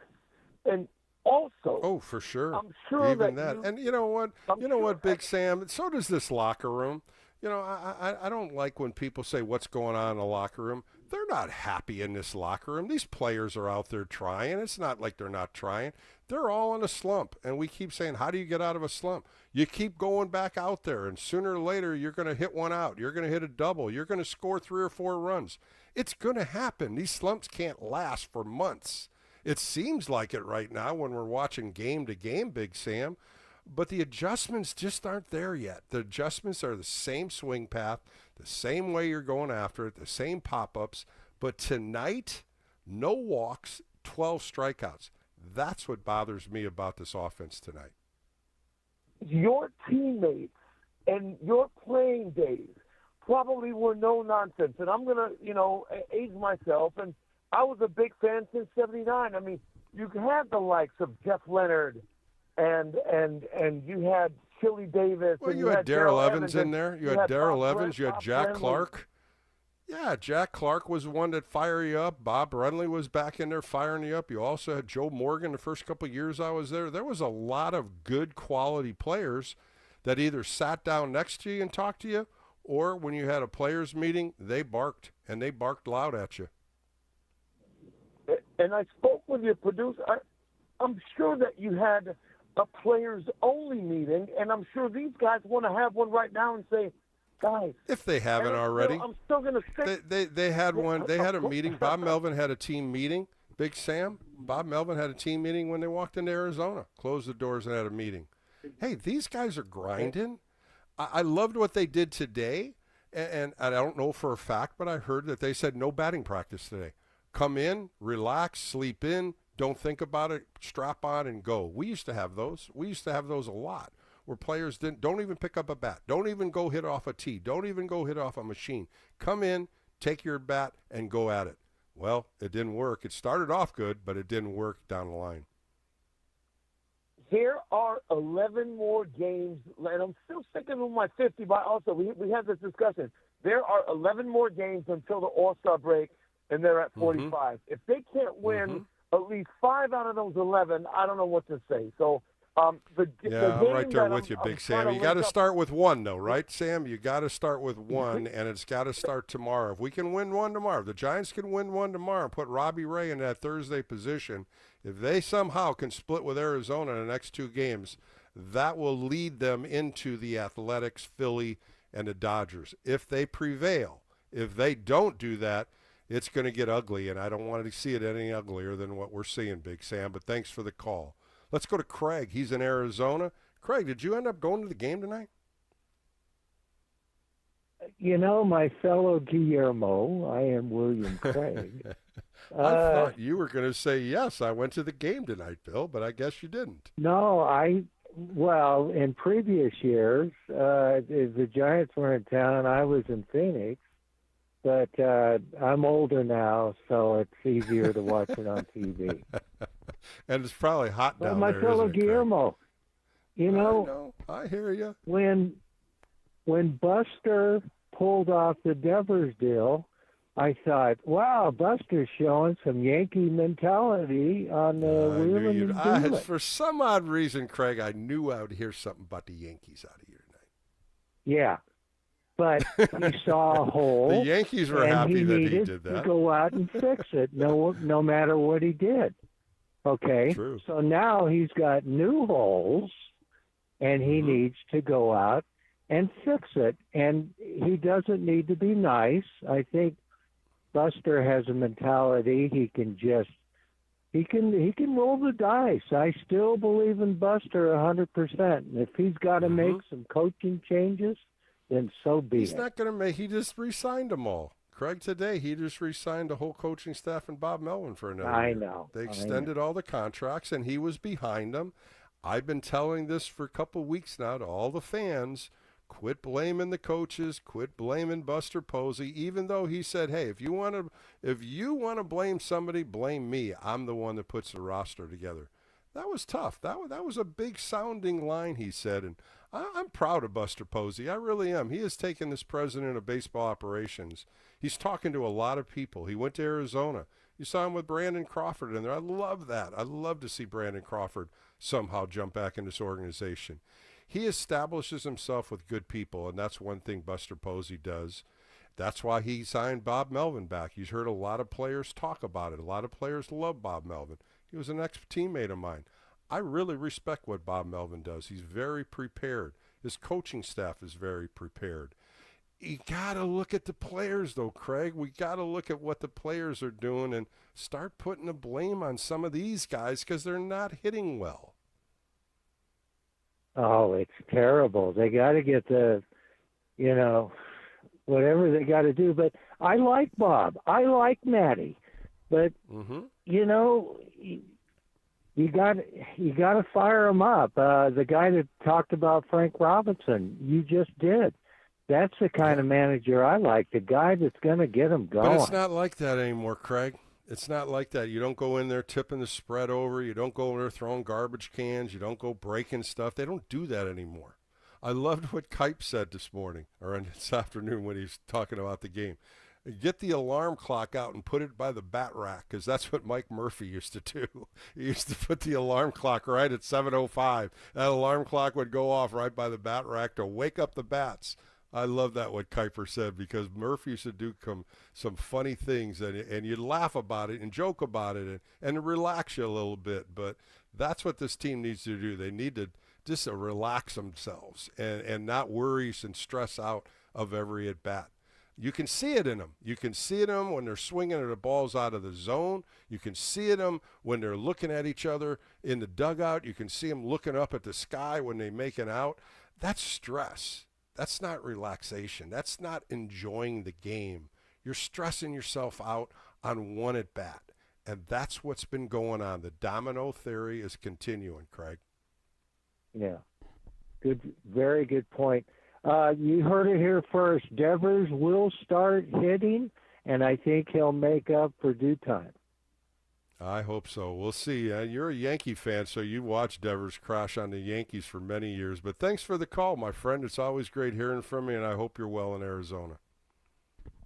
and also, for sure, I'm sure even that. And you know what, Big Sam? So does this locker room. You know, I don't like when people say what's going on in the locker room. They're not happy in this locker room. These players are out there trying. It's not like they're not trying. They're all in a slump. And we keep saying, how do you get out of a slump? You keep going back out there, and sooner or later you're going to hit one out. You're going to hit a double. You're going to score 3 or 4 runs. It's going to happen. These slumps can't last for months. It seems like it right now when we're watching game to game, Big Sam. But the adjustments just aren't there yet. The adjustments are the same swing path, the same way you're going after it, the same pop-ups. But tonight, no walks, 12 strikeouts. That's what bothers me about this offense tonight. Your teammates and your playing days probably were no nonsense. And I'm going to, age myself. And I was a big fan since '79. I mean, you had the likes of Jeff Leonard and you had Chili Davis. Well, and you had Darrell Evans in and there. You had Darrell Evans. You had Jack Brenly. Clark. Yeah, Jack Clark was the one that fired you up. Bob Brenly was back in there firing you up. You also had Joe Morgan the first couple of years I was there. There was a lot of good quality players that either sat down next to you and talked to you, or when you had a players meeting, they barked, and they barked loud at you. And I spoke with your producer. I'm sure that you had a players-only meeting, and I'm sure these guys want to have one right now and say, guys. If they haven't already. I'm still going to say. They had one. They had a meeting. Bob Melvin had a team meeting. Big Sam, Bob Melvin had a team meeting when they walked into Arizona. Closed the doors and had a meeting. Hey, these guys are grinding. I loved what they did today, and I don't know for a fact, but I heard that they said no batting practice today. Come in, relax, sleep in, don't think about it, strap on and go. We used to have those. We used to have those a lot, where players don't even pick up a bat, don't even go hit off a tee, don't even go hit off a machine. Come in, take your bat, and go at it. Well, it didn't work. It started off good, but it didn't work down the line. There are 11 more games, and I'm still sticking with my 50, but also we had this discussion. There are 11 more games until the All-Star break, and they're at 45. Mm-hmm. If they can't win at least 5 out of those 11, I don't know what to say. So I'm right there with you, Big Sam. You got to start with one, though, right, Sam? You got to start with one, and it's got to start tomorrow. If we can win one tomorrow, if the Giants can win one tomorrow and put Robbie Ray in that Thursday position, if they somehow can split with Arizona in the next 2 games, that will lead them into the Athletics, Philly, and the Dodgers. If they prevail, if they don't do that, it's going to get ugly, and I don't want to see it any uglier than what we're seeing, Big Sam, but thanks for the call. Let's go to Craig. He's in Arizona. Craig, did you end up going to the game tonight? My fellow Guillermo, I am William Craig. I thought you were going to say, yes, I went to the game tonight, Bill, but I guess you didn't. No, in previous years, the Giants were in town, I was in Phoenix, but I'm older now, so it's easier to watch it on TV. And it's probably hot down my there, fellow isn't it, Guillermo, I hear you. When Buster pulled off the Devers deal, I thought, wow, Buster's showing some Yankee mentality on the wheeling and dealing. For some odd reason, Craig, I knew I would hear something about the Yankees out of you tonight. Yeah, but he saw a hole. The Yankees were happy that he did that. To go out and fix it, no matter what he did. Okay, True. So now he's got new holes, and he needs to go out and fix it. And he doesn't need to be nice. I think Buster has a mentality. He can roll the dice. I still believe in Buster 100%. And if he's got to make some coaching changes, then so be it. He's not going to make. He just re-signed them all. Craig, today he just re-signed the whole coaching staff and Bob Melvin for another year. I know. They extended all the contracts, and he was behind them. I've been telling this for a couple of weeks now to all the fans. Quit blaming the coaches. Quit blaming Buster Posey. Even though he said, "Hey, if you want to blame somebody, blame me. I'm the one that puts the roster together." That was tough. That was a big sounding line, he said, and I'm proud of Buster Posey. I really am. He has taken this president of baseball operations. He's talking to a lot of people. He went to Arizona. You saw him with Brandon Crawford in there. I love that. I love to see Brandon Crawford somehow jump back in this organization. He establishes himself with good people, and that's one thing Buster Posey does. That's why he signed Bob Melvin back. You've heard a lot of players talk about it. A lot of players love Bob Melvin. He was an ex-teammate of mine. I really respect what Bob Melvin does. He's very prepared. His coaching staff is very prepared. You got to look at the players, though, Craig. We got to look at what the players are doing and start putting the blame on some of these guys because they're not hitting well. Oh, it's terrible. They got to get whatever they got to do. But I like Bob. I like Matty. But, you got to fire him up. The guy that talked about Frank Robinson, you just did. That's the kind of manager I like, the guy that's going to get him going. But it's not like that anymore, Craig. It's not like that. You don't go in there tipping the spread over. You don't go in there throwing garbage cans. You don't go breaking stuff. They don't do that anymore. I loved what Kipe said this morning, or this afternoon when he was talking about the game. Get the alarm clock out and put it by the bat rack, because that's what Mike Murphy used to do. He used to put the alarm clock right at 7:05. That alarm clock would go off right by the bat rack to wake up the bats. I love that what Kuiper said, because Murphy used to do some funny things, and you'd laugh about it and joke about it and relax you a little bit. But that's what this team needs to do. They need to just relax themselves and not worry and stress out of every at-bat. You can see it in them. You can see it in them when they're swinging and the ball's out of the zone. You can see it in them when they're looking at each other in the dugout. You can see them looking up at the sky when they make it out. That's stress. That's not relaxation. That's not enjoying the game. You're stressing yourself out on one at-bat, and that's what's been going on. The domino theory is continuing, Craig. Yeah. Good, very good point. You heard it here first. Devers will start hitting, and I think he'll make up for due time. I hope so. We'll see. You're a Yankee fan, so you watched Devers crash on the Yankees for many years. But thanks for the call, my friend. It's always great hearing from you, and I hope you're well in Arizona.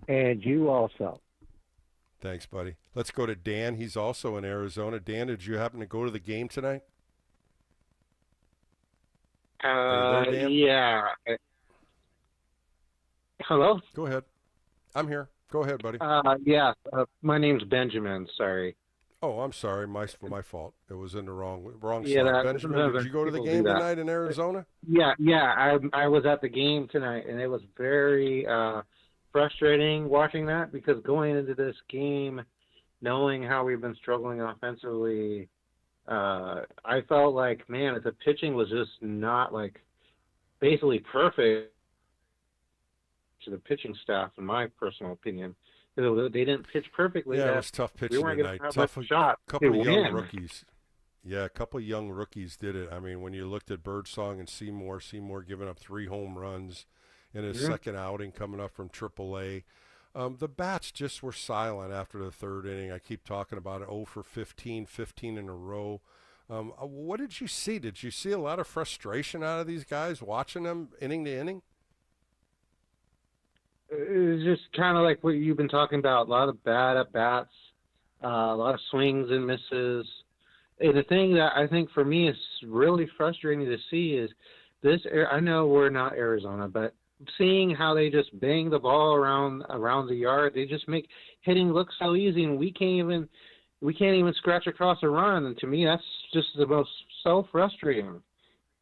And you also. Thanks, buddy. Let's go to Dan. He's also in Arizona. Dan, did you happen to go to the game tonight? Are you there, Dan? Yeah. Hello? Go ahead. I'm here. Go ahead, buddy. Yeah. My name's Benjamin. Sorry. Oh, I'm sorry. My fault. It was in the wrong Yeah, slot. Benjamin, did you go to the game tonight in Arizona? Yeah. I was at the game tonight, and it was very frustrating watching that, because going into this game, knowing how we've been struggling offensively, I felt like, man, the pitching was just not, like, basically perfect to the pitching staff, in my personal opinion. They didn't pitch perfectly. Yeah, it was tough pitching tonight. Couple of young rookies. Yeah, a couple of young rookies did it. I mean, when you looked at Birdsong and Seymour giving up 3 home runs in his second outing coming up from AAA. The bats just were silent after the third inning. I keep talking about it, 0 for 15 in a row. What did you see? Did you see a lot of frustration out of these guys watching them inning to inning? It was just kind of like what you've been talking about, a lot of bad at-bats, a lot of swings and misses. And the thing that I think for me is really frustrating to see is this. I know we're not Arizona, but seeing how they just bang the ball around the yard, they just make hitting look so easy, and we can't even scratch across a run. And to me, that's just the most so frustrating.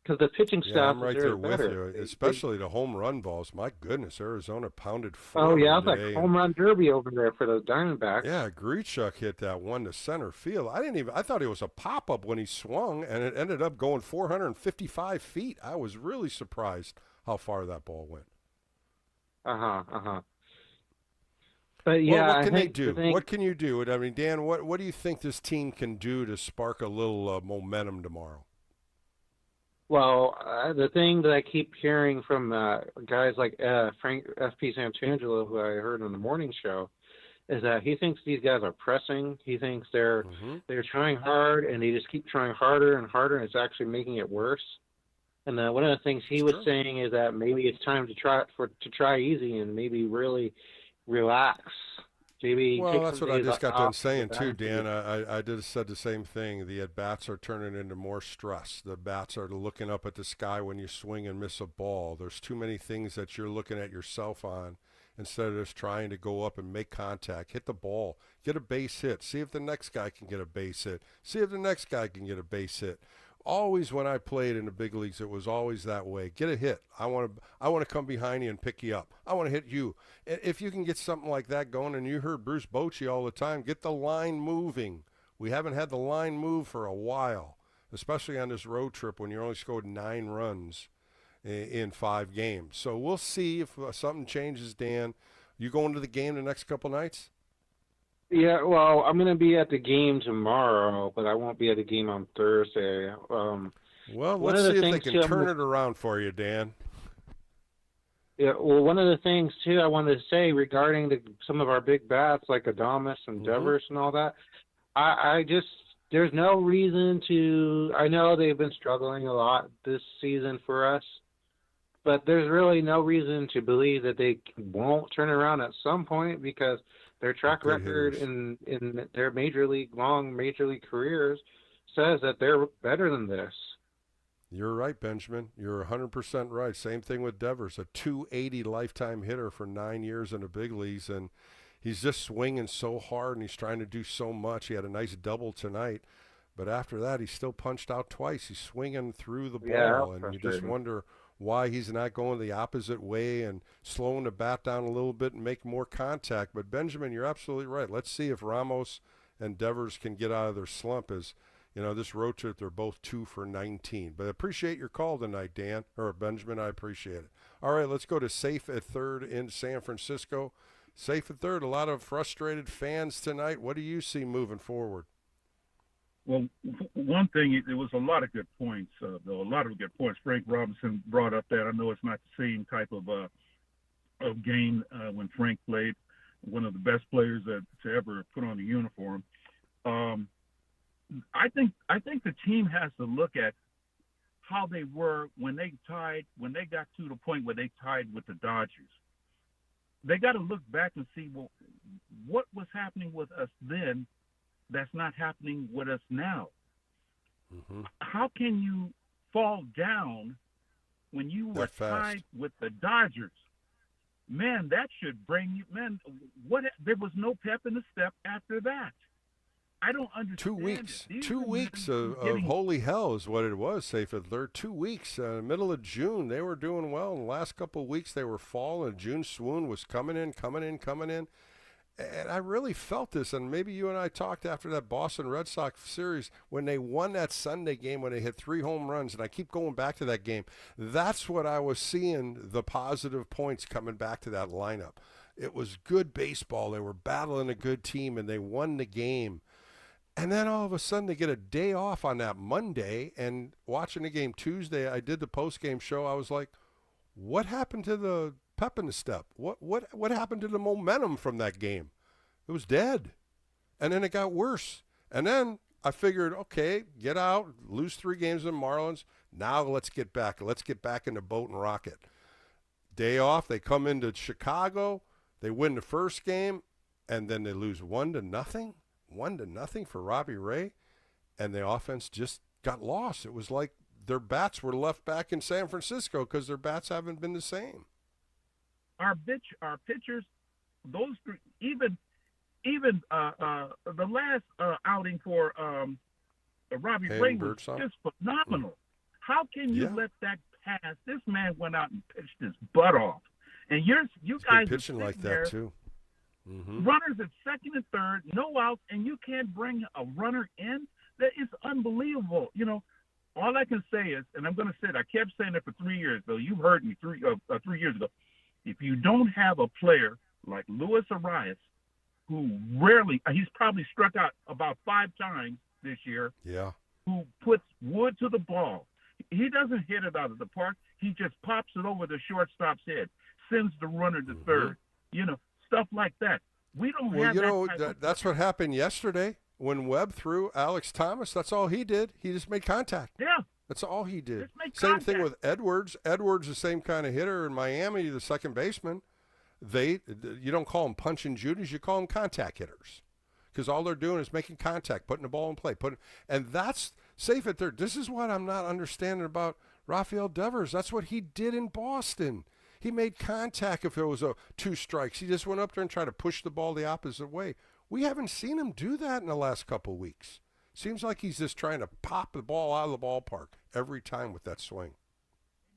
Because the pitching staff, I'm right there with you, especially the home run balls. My goodness, Arizona pounded 4. Oh yeah, it's like home run derby over there for the Diamondbacks. Yeah, Grichuk hit that one to center field. I thought it was a pop up when he swung, and it ended up going 455 feet. I was really surprised how far that ball went. But yeah, what can they do? What can you do? I mean, Dan, what do you think this team can do to spark a little momentum tomorrow? Well, the thing that I keep hearing from guys like Frank F.P. Santangelo, who I heard on the morning show, is that he thinks these guys are pressing. He thinks they're trying hard, and they just keep trying harder and harder, and it's actually making it worse. And one of the things he was saying is that maybe it's time to try easy and maybe really relax. Well, that's what I just got done saying too, Dan. I just said the same thing. The at-bats are turning into more stress. The bats are looking up at the sky when you swing and miss a ball. There's too many things that you're looking at yourself on instead of just trying to go up and make contact, hit the ball, get a base hit, see if the next guy can get a base hit, see if the next guy can get a base hit. Always when I played in the big leagues, it was always that way. Get a hit. I want to come behind you and pick you up. I want to hit you. If you can get something like that going, and you heard Bruce Bochy all the time, get the line moving. We haven't had the line move for a while, especially on this road trip when you only scored 9 runs in 5 games. So we'll see if something changes, Dan. You going to the game the next couple nights? Yeah, well, I'm going to be at the game tomorrow, but I won't be at the game on Thursday. Well, let's see if they can turn it around for you, Dan. Yeah, well, one of the things, too, I wanted to say regarding some of our big bats like Adames and Devers and all that, I just, there's no reason to, I know they've been struggling a lot this season for us, but there's really no reason to believe that they won't turn around at some point because their track record in their major league careers says that they're better than this. You're right, Benjamin. You're 100% right. Same thing with Devers, a 280 lifetime hitter for 9 years in the big leagues, and he's just swinging so hard and he's trying to do so much. He had a nice double tonight, but after that, he still punched out twice. He's swinging through the ball, and you just wonder why he's not going the opposite way and slowing the bat down a little bit and make more contact. But, Benjamin, you're absolutely right. Let's see if Ramos and Devers can get out of their slump as – you know, this road trip, they're both 2 for 19. But I appreciate your call tonight, Dan, or Benjamin. I appreciate it. All right, let's go to Safe at third in San Francisco. Safe at third, a lot of frustrated fans tonight. What do you see moving forward? Well, one thing, there was a lot of good points, though, a lot of good points. Frank Robinson brought up that. I know it's not the same type of game when Frank played, one of the best players to ever put on a uniform. I think the team has to look at how they were when they got to the point where they tied with the Dodgers. They got to look back and see, well, what was happening with us then that's not happening with us now? Mm-hmm. How can you fall down when you were tied with the Dodgers? Man, that should bring you, man, there was no pep in the step after that. I don't understand. 2 weeks. 2 weeks of holy hell is what it was, Safe at third. 2 weeks. Middle of June, they were doing well. In the last couple of weeks, they were falling. June swoon was coming in. And I really felt this, and maybe you and I talked after that Boston Red Sox series when they won that Sunday game when they hit 3 home runs, and I keep going back to that game. That's what I was seeing, the positive points coming back to that lineup. It was good baseball. They were battling a good team, and they won the game. And then all of a sudden they get a day off on that Monday, and watching the game Tuesday, I did the post-game show. I was like, what happened to the pep in the step? What happened to the momentum from that game? It was dead. And then it got worse. And then I figured, okay, get out, lose 3 games in Marlins. Now let's get back. Let's get back in the boat and rock it. Day off, they come into Chicago. They win the first game, and then they lose 1-0. 1-0 for Robbie Ray, and the offense just got lost. It was like their bats were left back in San Francisco because their bats haven't been the same. Our pitchers, those three, even the last outing for Robbie Ray was just phenomenal. How can you let that pass? This man went out and pitched his butt off, and you guys been pitching like that too. Mm-hmm. Runners at second and third, no outs, and you can't bring a runner in? That is unbelievable. You know, all I can say is, and I'm going to say it, I kept saying it for 3 years, though. You heard me 3 years ago. If you don't have a player like Luis Arias, who he's probably struck out about 5 times this year, who puts wood to the ball. He doesn't hit it out of the park. He just pops it over the shortstop's head, sends the runner to third. You know, stuff like that. We don't have that's what happened yesterday when Webb threw Alex Thomas. That's all he did. He just made contact. Yeah. That's all he did. Same thing with Edwards. Edwards, the same kind of hitter in Miami, the second baseman. You don't call them punch and Judies, you call them contact hitters. Because all they're doing is making contact, putting the ball in play. And that's Safe at third. This is what I'm not understanding about Rafael Devers. That's what he did in Boston. He made contact if it was 2 strikes. He just went up there and tried to push the ball the opposite way. We haven't seen him do that in the last couple of weeks. Seems like he's just trying to pop the ball out of the ballpark every time with that swing.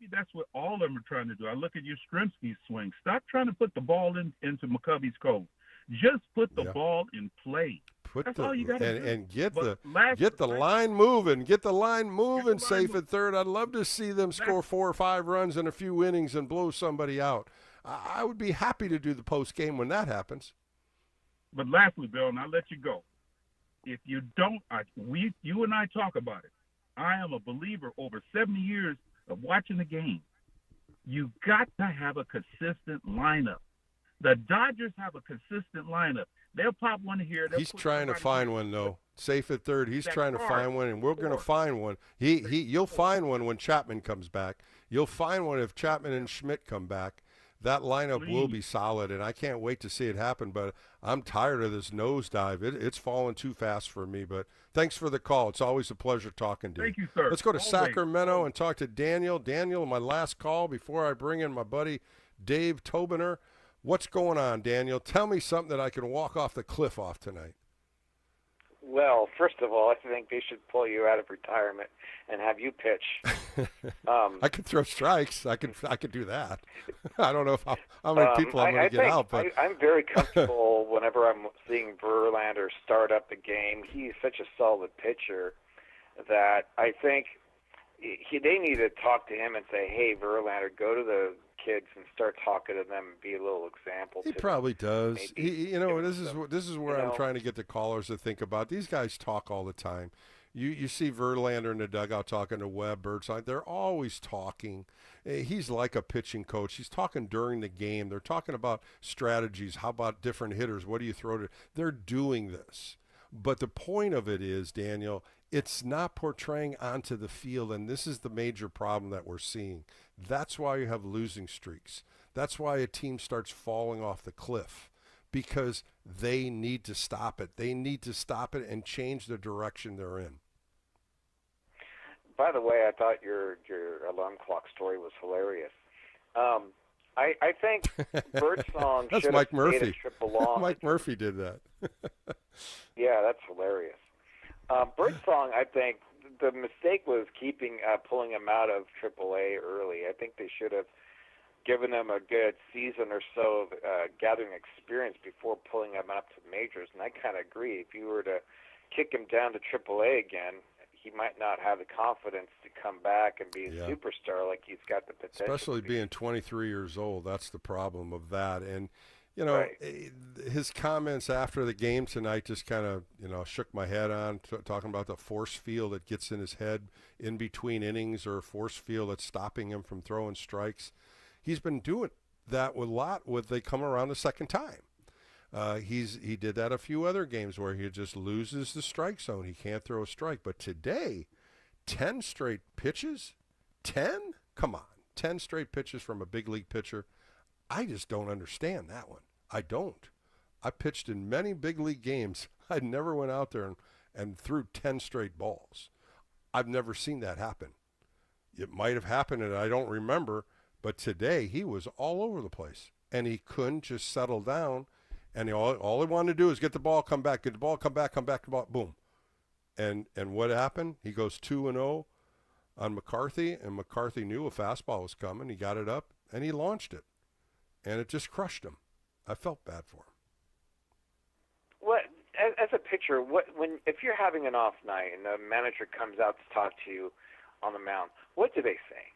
Maybe that's what all of them are trying to do. I look at Yastrzemski's swing. Stop trying to put the ball into McCovey's Cove. Just put the ball in play. That's all you got to do. And get the line moving. Get the line moving, Safe at third. I'd love to see them score 4 or 5 runs in a few innings and blow somebody out. I would be happy to do the post game when that happens. But lastly, Bill, and I'll let you go. If you don't, you and I talk about it. I am a believer over 70 years of watching the game. You got to have a consistent lineup. The Dodgers have a consistent lineup. They'll pop one here. He's trying to find one, though. Safe at third. He's trying to find one, and we're going to find one. You'll find one when Chapman comes back. You'll find one if Chapman and Schmidt come back. That lineup will be solid, and I can't wait to see it happen. But I'm tired of this nosedive. It's falling too fast for me. But thanks for the call. It's always a pleasure talking to you. Thank you, sir. Let's go to Always. Sacramento and talk to Daniel. Daniel, my last call before I bring in my buddy Dave Tobiner. What's going on, Daniel? Tell me something that I can walk off the cliff off tonight. Well, first of all, I think they should pull you out of retirement and have you pitch. I could throw strikes. I could do that. I don't know how many people I'm going to get out, but I'm very comfortable whenever I'm seeing Verlander start up the game. He's such a solid pitcher that I think they need to talk to him and say, "Hey, Verlander, go to the kids and start talking to them and be a little example." He probably does. This is where I'm trying to get the callers to think about. These guys talk all the time. You see Verlander in the dugout talking to Webb, Birdside. They're always talking. He's like a pitching coach. He's talking during the game. They're talking about strategies. How about different hitters? What do you throw to? They're doing this. But the point of it is, Daniel, it's not portraying onto the field, and this is the major problem that we're seeing. That's why you have losing streaks. That's why a team starts falling off the cliff, because they need to stop it. They need to stop it and change the direction they're in. By the way, I thought your alarm clock story was hilarious. I think Birdsong That's should Mike have Murphy. stayed a trip along. Mike Murphy did that. Yeah, that's hilarious. Birdsong, I think the mistake was pulling him out of AAA early. I think they should have given him a good season or so of gathering experience before pulling him up to the majors. And I kind of agree. If you were to kick him down to AAA again, he might not have the confidence to come back and be a superstar like he's got the potential. Especially being 23 years old. That's the problem of that. And, his comments after the game tonight just kind of, shook my head on, talking about the force field that gets in his head in between innings, or a force field that's stopping him from throwing strikes. He's been doing that a lot when they come around the second time. He did that a few other games where he just loses the strike zone. He can't throw a strike. But today, 10 straight pitches? 10? Come on. 10 straight pitches from a big league pitcher. I just don't understand that one. I don't. I pitched in many big league games. I never went out there and threw 10 straight balls. I've never seen that happen. It might have happened and I don't remember, but today he was all over the place. And he couldn't just settle down. And all he wanted to do is get the ball, come back, get the ball, come back, boom. And what happened? He goes 2-0 on McCarthy, and McCarthy knew a fastball was coming. He got it up, and he launched it. And it just crushed him. I felt bad for him. What, as a pitcher, if you're having an off night and the manager comes out to talk to you on the mound, what do they say?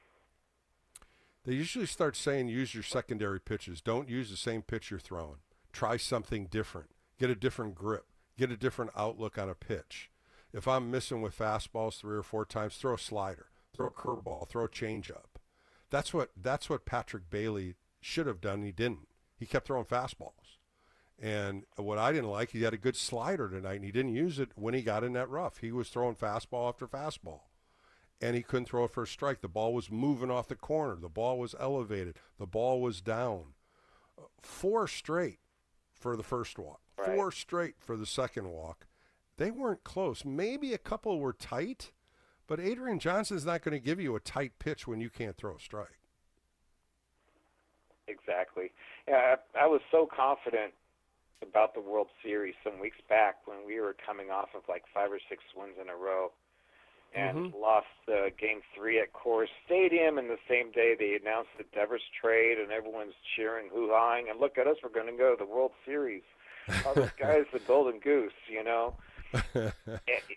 They usually start saying use your secondary pitches. Don't use the same pitch you're throwing. Try something different. Get a different grip. Get a different outlook on a pitch. If I'm missing with fastballs 3 or 4 times, throw a slider, throw a curveball, throw a changeup. That's what Patrick Bailey should have done. He didn't. He kept throwing fastballs. And what I didn't like, he had a good slider tonight, and he didn't use it when he got in that rough. He was throwing fastball after fastball, and he couldn't throw it for a strike. The ball was moving off the corner. The ball was elevated. The ball was down. 4 straight for the first walk. Right. 4 straight for the second walk. They weren't close. Maybe a couple were tight, but Adrian Johnson's not going to give you a tight pitch when you can't throw a strike. Exactly. Yeah, I was so confident about the World Series some weeks back when we were coming off of like 5 or 6 wins in a row and lost Game 3 at Coors Stadium, and the same day they announced the Devers trade, and everyone's cheering, hoo-hawing, and look at us, we're going to go to the World Series. Oh, this guy's the golden goose,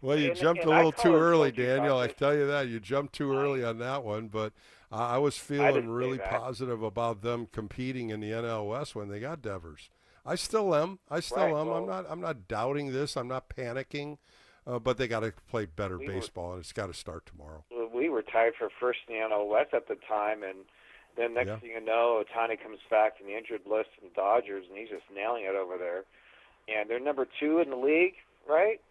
Well, you jumped a little too early, Daniel. I tell you that. You jumped too early on that one, but I was feeling really positive about them competing in the NL West when they got Devers. I still am. Right, am. well- I'm not doubting this. I'm not panicking. But they got to play better baseball, and it's got to start tomorrow. We were tied for first in the NL West at the time, and then next thing you know, Ohtani comes back from the injured list from the Dodgers, and he's just nailing it over there. And they're number 2 in the league, right?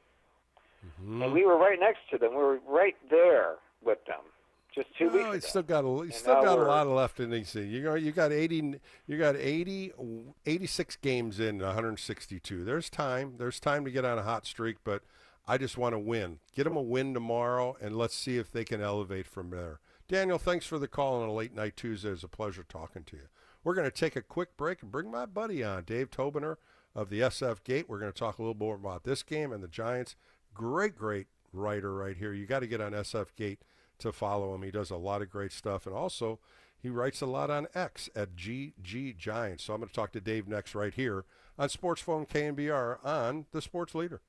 Mm-hmm. And we were right next to them. We were right there with them just 2 weeks ago. It's still got a lot of left in these things. You got 86 games in 162. There's time. There's time to get on a hot streak, but I just want to win. Get them a win tomorrow, and let's see if they can elevate from there. Daniel, thanks for the call on a late night Tuesday. It was a pleasure talking to you. We're going to take a quick break and bring my buddy on, Dave Tobiner of the SF Gate. We're going to talk a little more about this game and the Giants. Great writer right here. You got to get on SF Gate to follow him. He does a lot of great stuff, and also he writes a lot on X at GG Giants. So I'm going to talk to Dave next right here on Sports Phone KNBR on the Sports Leader.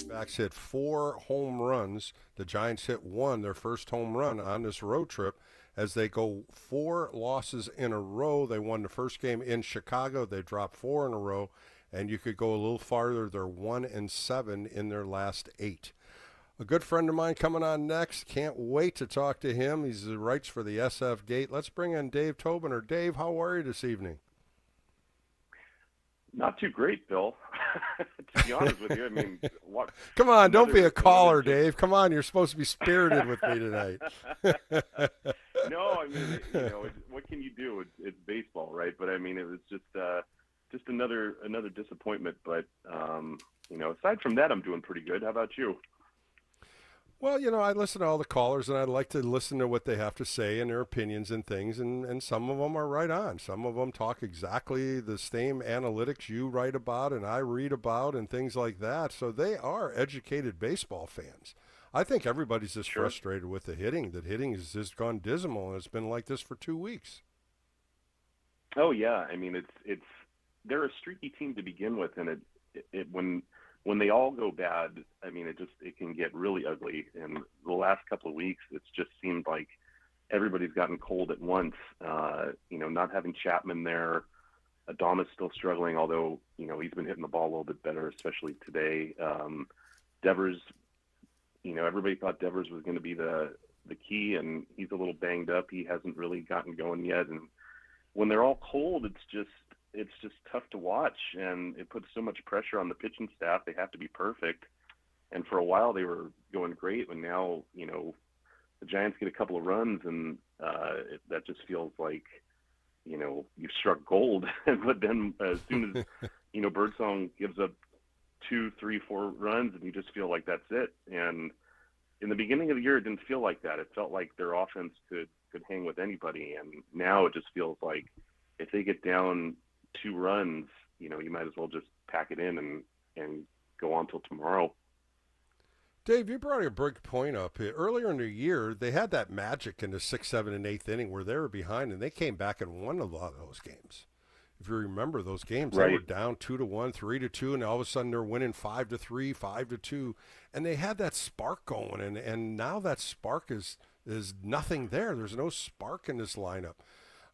Backs hit 4 home runs. The Giants hit 1, their first home run on this road trip, as they go 4 losses in a row. They won the first game in Chicago. They dropped 4 in a row, and you could go a little farther. They're 1-7 in their last 8. A good friend of mine coming on next. Can't wait to talk to him. He writes for the SF Gate. Let's bring in Dave Tobiner. Dave, how are you this evening? Not too great, Bill. To be honest with you, I mean, what? Come on, don't be a caller, Dave. Come on, you're supposed to be spirited with me tonight. No, I mean, what can you do? It's baseball, right? But I mean, it was just another disappointment. But aside from that, I'm doing pretty good. How about you? Well, I listen to all the callers, and I like to listen to what they have to say and their opinions and things, and some of them are right on. Some of them talk exactly the same analytics you write about and I read about and things like that. So they are educated baseball fans. I think everybody's just frustrated with the hitting. That hitting has just gone dismal, and it's been like this for 2 weeks. Oh yeah, I mean they're a streaky team to begin with, and it when they all go bad, I mean it can get really ugly. And the last couple of weeks, it's just seemed like everybody's gotten cold at once. Not having Chapman there, Adames still struggling, although he's been hitting the ball a little bit better, especially today. Devers, everybody thought Devers was going to be the key, and he's a little banged up. He hasn't really gotten going yet, and when they're all cold, it's just tough to watch, and it puts so much pressure on the pitching staff. They have to be perfect, and for a while they were going great, and now the Giants get a couple of runs, and that just feels like you've struck gold. But then as soon as Birdsong gives up 2, 3, 4 runs, and you just feel like that's it. And in the beginning of the year, it didn't feel like that. It felt like their offense could hang with anybody, and now it just feels like if they get down 2 runs, you might as well just pack it in and go on till tomorrow. Dave, you brought a big point up. Earlier in the year, they had that magic in the 6th, 7th, and 8th inning where they were behind, and they came back and won a lot of those games. If you remember those games, right. They were down 2-1, 3-2, and all of a sudden they're winning 5-3, 5-2, and they had that spark going, and now that spark is nothing there. There's no spark in this lineup.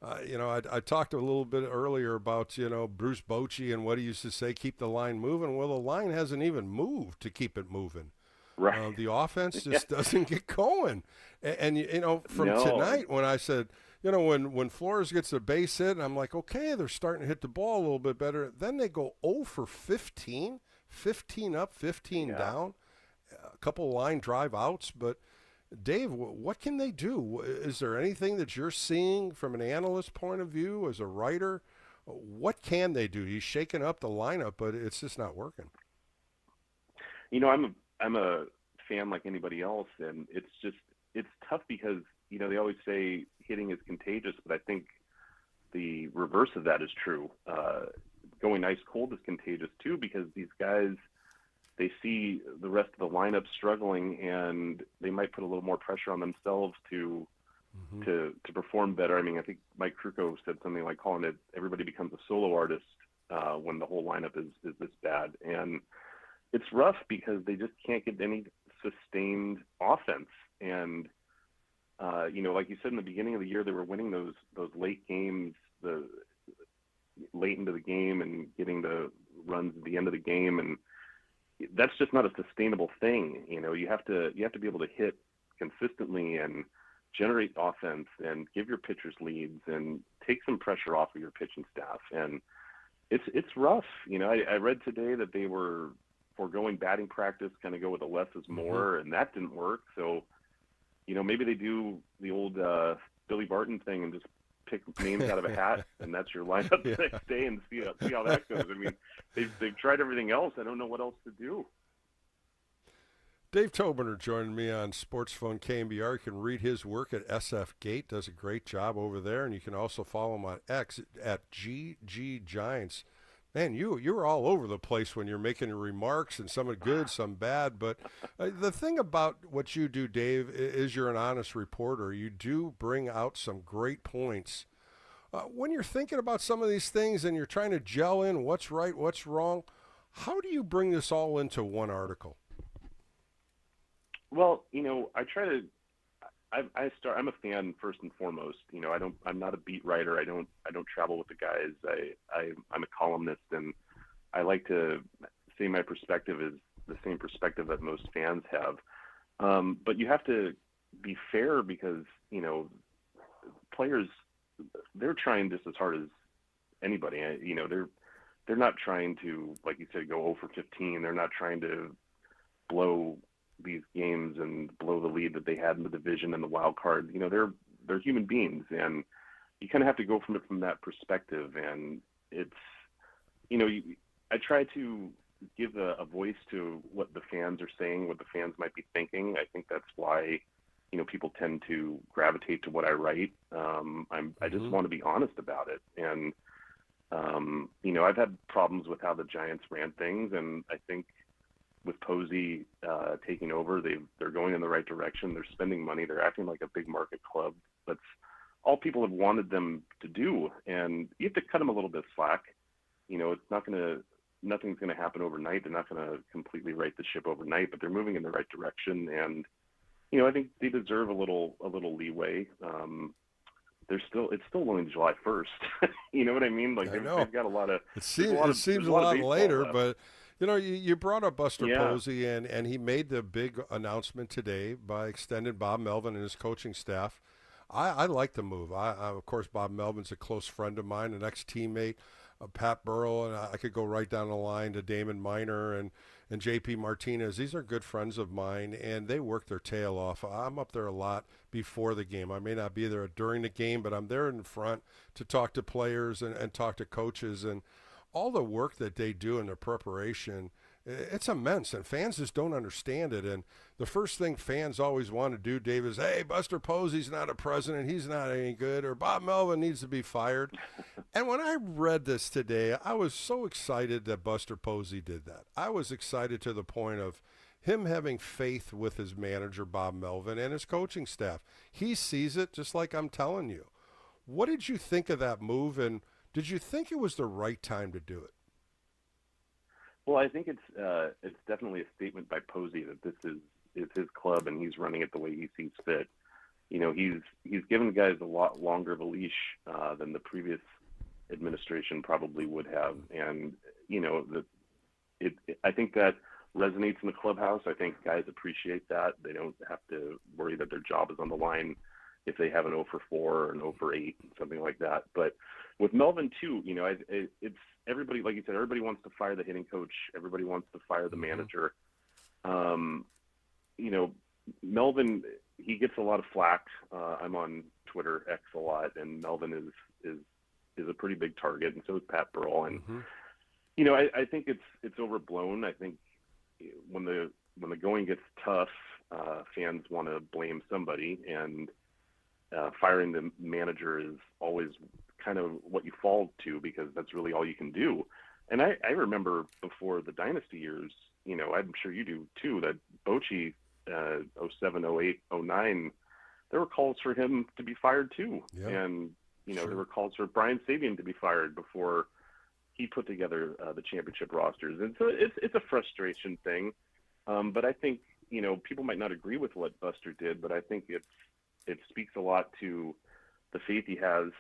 I talked a little bit earlier about, Bruce Bochy and what he used to say, keep the line moving. Well, the line hasn't even moved to keep it moving. Right. The offense just doesn't get going. And tonight when I said, when Flores gets a base hit, I'm like, okay, they're starting to hit the ball a little bit better. Then they go 0 for 15, 15 up, 15 down, a couple line drive outs. But, Dave, what can they do? Is there anything that you're seeing from an analyst point of view as a writer? What can they do? He's shaking up the lineup, but it's just not working. I'm a fan like anybody else, and it's tough because they always say hitting is contagious, but I think the reverse of that is true. Going ice cold is contagious too, because these guys, they see the rest of the lineup struggling, and they might put a little more pressure on themselves to perform better. I mean, I think Mike Krukow said something like calling it everybody becomes a solo artist when the whole lineup is this bad. And it's rough because they just can't get any sustained offense. And, like you said in the beginning of the year, they were winning those late games, the late into the game and getting the runs at the end of the game. And that's just not a sustainable thing. You have to be able to hit consistently and generate offense and give your pitchers leads and take some pressure off of your pitching staff. And it's rough. I read today that they were foregoing batting practice, kind of go with a less is more, and that didn't work. So, maybe they do the old Billy Barton thing and just pick names out of a hat, and that's your lineup the next day, and see how that goes. I mean, they've tried everything else. I don't know what else to do. Dave Tobiner joining me on Sports Phone KNBR. You can read his work at SF Gate. Does a great job over there, and you can also follow him on X at GG Giants. Man, you're all over the place when you're making your remarks, and some are good, some bad. But the thing about what you do, Dave, is you're an honest reporter. You do bring out some great points. When you're thinking about some of these things and you're trying to gel in what's right, what's wrong, how do you bring this all into one article? Well, I try to. I'm a fan first and foremost. I'm not a beat writer. I don't travel with the guys. I'm a columnist, and I like to say my perspective is the same perspective that most fans have. But you have to be fair because players, they're trying just as hard as anybody. They're not trying to, like you said, go 0 for 15. They're not trying to blow these games and blow the lead that they had in the division and the wild card. They're human beings, and you kind of have to go from that perspective. And it's, I try to give a voice to what the fans are saying, what the fans might be thinking. I think that's why, people tend to gravitate to what I write. I just want to be honest about it. And, I've had problems with how the Giants ran things, and I think with Posey taking over, they're going in the right direction. They're spending money. They're acting like a big market club. That's all people have wanted them to do, and you have to cut them a little bit slack. Nothing's going to happen overnight. They're not going to completely right the ship overnight, but they're moving in the right direction. And, I think they deserve a little leeway. It's still only July 1st. You know what I mean? Like they've got a lot of. It seems a lot later, left. but you brought up Buster Posey, and he made the big announcement today by extending Bob Melvin and his coaching staff. I like the move. Of course, Bob Melvin's a close friend of mine, an ex-teammate of Pat Burrell, and I could go right down the line to Damon Miner and J.P. Martinez. These are good friends of mine, and they work their tail off. I'm up there a lot before the game. I may not be there during the game, but I'm there in front to talk to players and talk to coaches, and all the work that they do in their preparation, it's immense, and fans just don't understand it. And the first thing fans always want to do, Dave, is, hey, Buster Posey's not a president. He's not any good. Or Bob Melvin needs to be fired. And when I read this today, I was so excited that Buster Posey did that. I was excited to the point of him having faith with his manager, Bob Melvin, and his coaching staff. He sees it just like I'm telling you. What did you think of that move, and did you think it was the right time to do it? Well, I think it's definitely a statement by Posey that this is his club and he's running it the way he sees fit. He's given guys a lot longer of a leash than the previous administration probably would have, and I think that resonates in the clubhouse. I think guys appreciate that. They don't have to worry that their job is on the line if they have an 0 for 4 or an 0 for 8, something like that. But with Melvin too, it's everybody, like you said, everybody wants to fire the hitting coach. Everybody wants to fire the manager. Melvin, he gets a lot of flack. I'm on Twitter X a lot, and Melvin is a pretty big target, and so is Pat Burrell. And I think it's overblown. I think when the going gets tough, fans want to blame somebody, and firing the manager is always kind of what you fall to because that's really all you can do. And I remember before the dynasty years, I'm sure you do too, that Bochy, 07, 08, 09, there were calls for him to be fired too. Yeah. And, there were calls for Brian Sabian to be fired before he put together the championship rosters. And so it's a frustration thing. But I think, people might not agree with what Buster did, but I think it speaks a lot to the faith he has,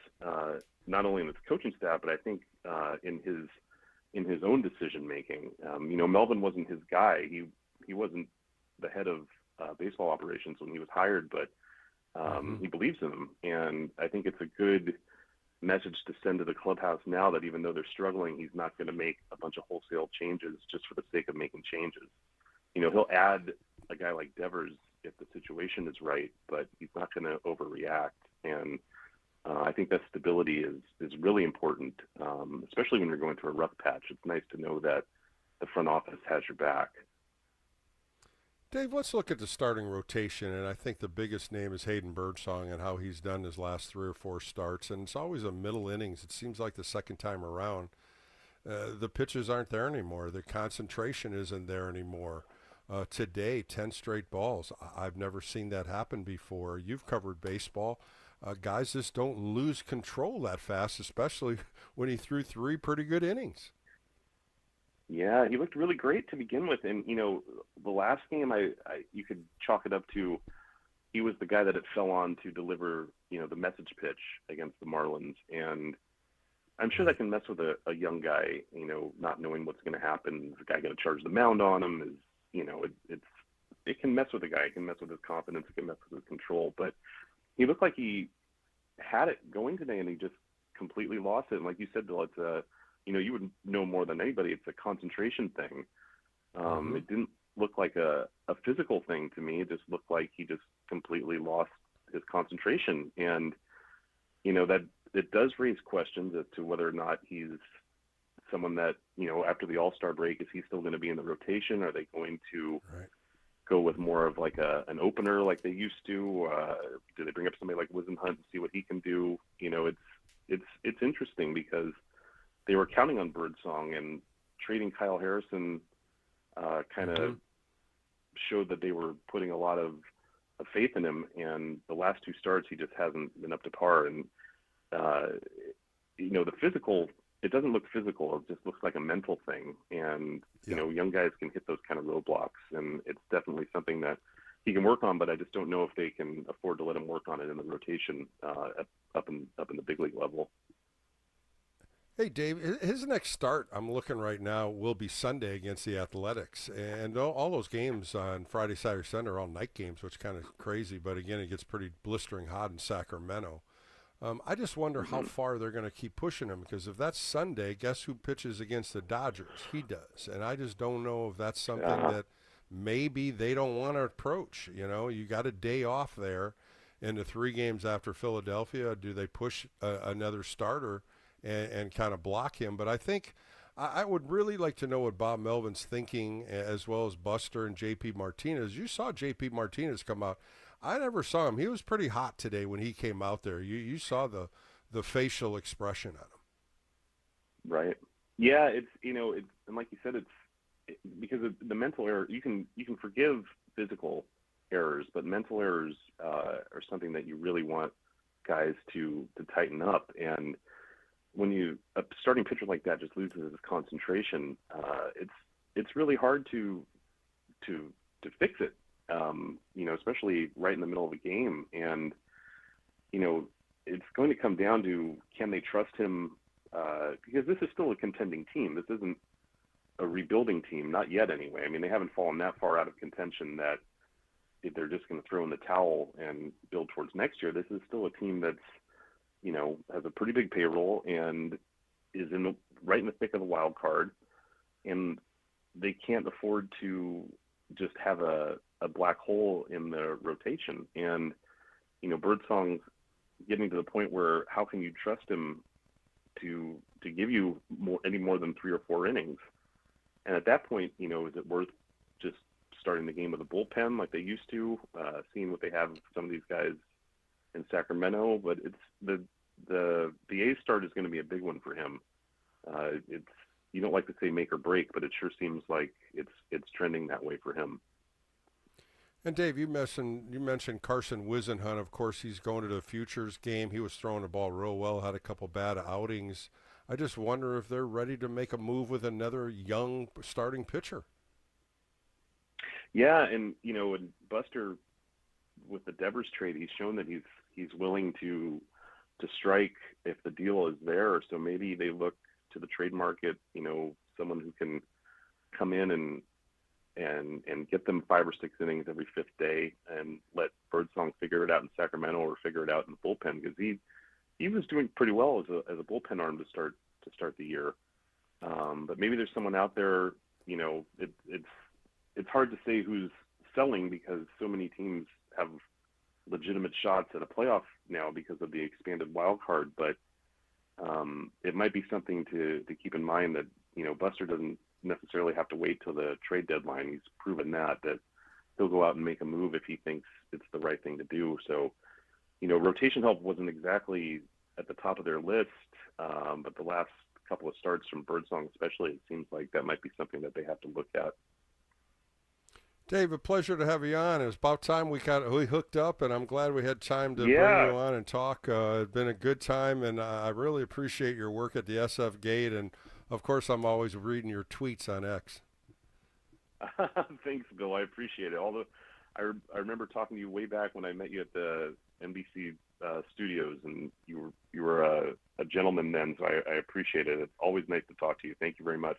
not only in his coaching staff, but I think in his own decision making. Melvin wasn't his guy. He wasn't the head of baseball operations when he was hired, but he believes in him, and I think it's a good message to send to the clubhouse now that even though they're struggling, he's not going to make a bunch of wholesale changes just for the sake of making changes. He'll add a guy like Devers if the situation is right, but he's not going to overreact. And I think that stability is really important, especially when you're going through a rough patch. It's nice to know that the front office has your back. Dave, let's look at the starting rotation, and I think the biggest name is Hayden Birdsong and how he's done his last 3 or 4 starts, and it's always a middle innings. It seems like the second time around, the pitches aren't there anymore. The concentration isn't there anymore. Today, 10 straight balls. I've never seen that happen before. You've covered baseball. Guys just don't lose control that fast, especially when he threw 3 pretty good innings. Yeah, he looked really great to begin with. And, the last game, you could chalk it up to he was the guy that it fell on to deliver, the message pitch against the Marlins. And I'm sure that can mess with a young guy, not knowing what's going to happen. Is the guy going to charge the mound on him? It can mess with the guy. It can mess with his confidence. It can mess with his control. But he looked like he had it going today, and he just completely lost it. And like you said, Bill, it's you would know more than anybody. It's a concentration thing. It didn't look like a physical thing to me. It just looked like he just completely lost his concentration. And, that it does raise questions as to whether or not he's someone that, after the All-Star break, is he still going to be in the rotation? Are they going to go with more of like an opener like they used to? Do they bring up somebody like Wisenhunt and see what he can do? It's interesting because they were counting on Birdsong, and trading Kyle Harrison kind of showed that they were putting a lot of faith in him, and the last 2 starts he just hasn't been up to par. And the physical, it doesn't look physical, it just looks like a mental thing. And young guys can hit those kind of roadblocks, and it's definitely something that he can work on, but I just don't know if they can afford to let him work on it in the rotation up in the big league level. Hey, Dave, his next start, I'm looking right now, will be Sunday against the Athletics. And all those games on Friday, Saturday, Sunday are all night games, which is kind of crazy. But, again, it gets pretty blistering hot in Sacramento. I just wonder how far they're going to keep pushing him, because if that's Sunday, guess who pitches against the Dodgers? He does. And I just don't know if that's something that maybe they don't want to approach. You got a day off there in the 3 games after Philadelphia. Do they push another starter and kind of block him? But I think I would really like to know what Bob Melvin's thinking, as well as Buster and J.P. Martinez. You saw J.P. Martinez come out. I never saw him. He was pretty hot today when he came out there. You saw the facial expression on him. Right. Yeah, it's and like you said, it's because of the mental error. You can forgive physical errors, but mental errors are something that you really want guys to tighten up. And when a starting pitcher like that just loses his concentration, it's really hard to fix it. Especially right in the middle of a game. And, it's going to come down to, can they trust him? Because this is still a contending team. This isn't a rebuilding team, not yet anyway. I mean, they haven't fallen that far out of contention that they're just going to throw in the towel and build towards next year. This is still a team that's, has a pretty big payroll and is right in the thick of the wild card. And they can't afford to just have a black hole in the rotation. And, Birdsong's getting to the point where how can you trust him to give you any more than 3 or 4 innings? And at that point, is it worth just starting the game with a bullpen like they used to, seeing what they have some of these guys in Sacramento? But it's the A's start is going to be a big one for him. You don't like to say make or break, but it sure seems like it's trending that way for him. And Dave, you mentioned Carson Wisenhunt. Of course, he's going to the Futures game. He was throwing the ball real well, had a couple bad outings. I just wonder if they're ready to make a move with another young starting pitcher. Yeah, and and Buster, with the Devers trade, he's shown that he's willing to strike if the deal is there. So maybe they look to the trade market, someone who can come in and get them 5 or 6 innings every 5th day, and let Birdsong figure it out in Sacramento or figure it out in the bullpen, because he was doing pretty well as a bullpen arm to start the year. But maybe there's someone out there. It's hard to say who's selling, because so many teams have legitimate shots at a playoff now because of the expanded wild card. But it might be something to keep in mind that Buster doesn't necessarily have to wait till the trade deadline. He's proven that he'll go out and make a move if he thinks it's the right thing to do. So, rotation help wasn't exactly at the top of their list, but the last couple of starts from Birdsong especially, it seems like that might be something that they have to look at. Dave, a pleasure to have you on. It's about time we hooked up, and I'm glad we had time to bring you on and talk. It's been a good time, and I really appreciate your work at the SF Gate. And, of course, I'm always reading your tweets on X. Thanks, Bill. I appreciate it. I remember talking to you way back when I met you at the NBC studios, and you were a gentleman then, so I appreciate it. It's always nice to talk to you. Thank you very much.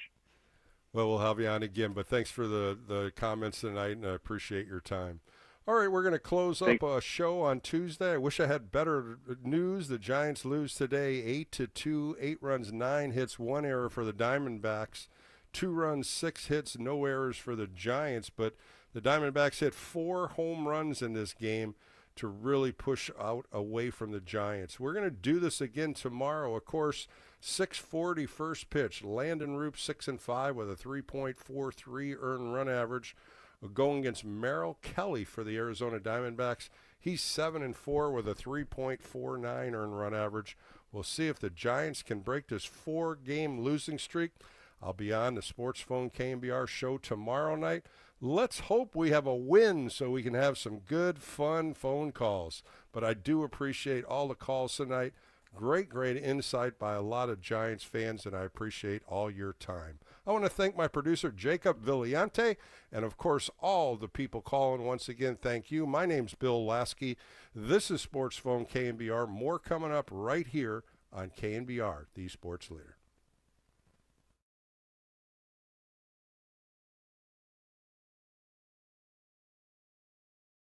Well, we'll have you on again, but thanks for the comments tonight, and I appreciate your time. All right, we're going to close up a show on Tuesday. I wish I had better news. The Giants lose today 8-2, 8 runs, 9 hits, 1 error for the Diamondbacks, 2 runs, 6 hits, no errors for the Giants. But the Diamondbacks hit 4 home runs in this game to really push out away from the Giants. We're going to do this again tomorrow. Of course, 6:40 first pitch. Landon Roop 6-5 with a 3.43 earned run average. Going against Merrill Kelly for the Arizona Diamondbacks. He's 7-4 with a 3.49 earned run average. We'll see if the Giants can break this 4-game losing streak. I'll be on the Sports Phone KNBR show tomorrow night. Let's hope we have a win so we can have some good, fun phone calls. But I do appreciate all the calls tonight. Great insight by a lot of Giants fans, and I appreciate all your time. I want to thank my producer, Jacob Villante, and, of course, all the people calling. Once again, thank you. My name's Bill Lasky. This is Sports Phone KNBR. More coming up right here on KNBR, the Sports Leader.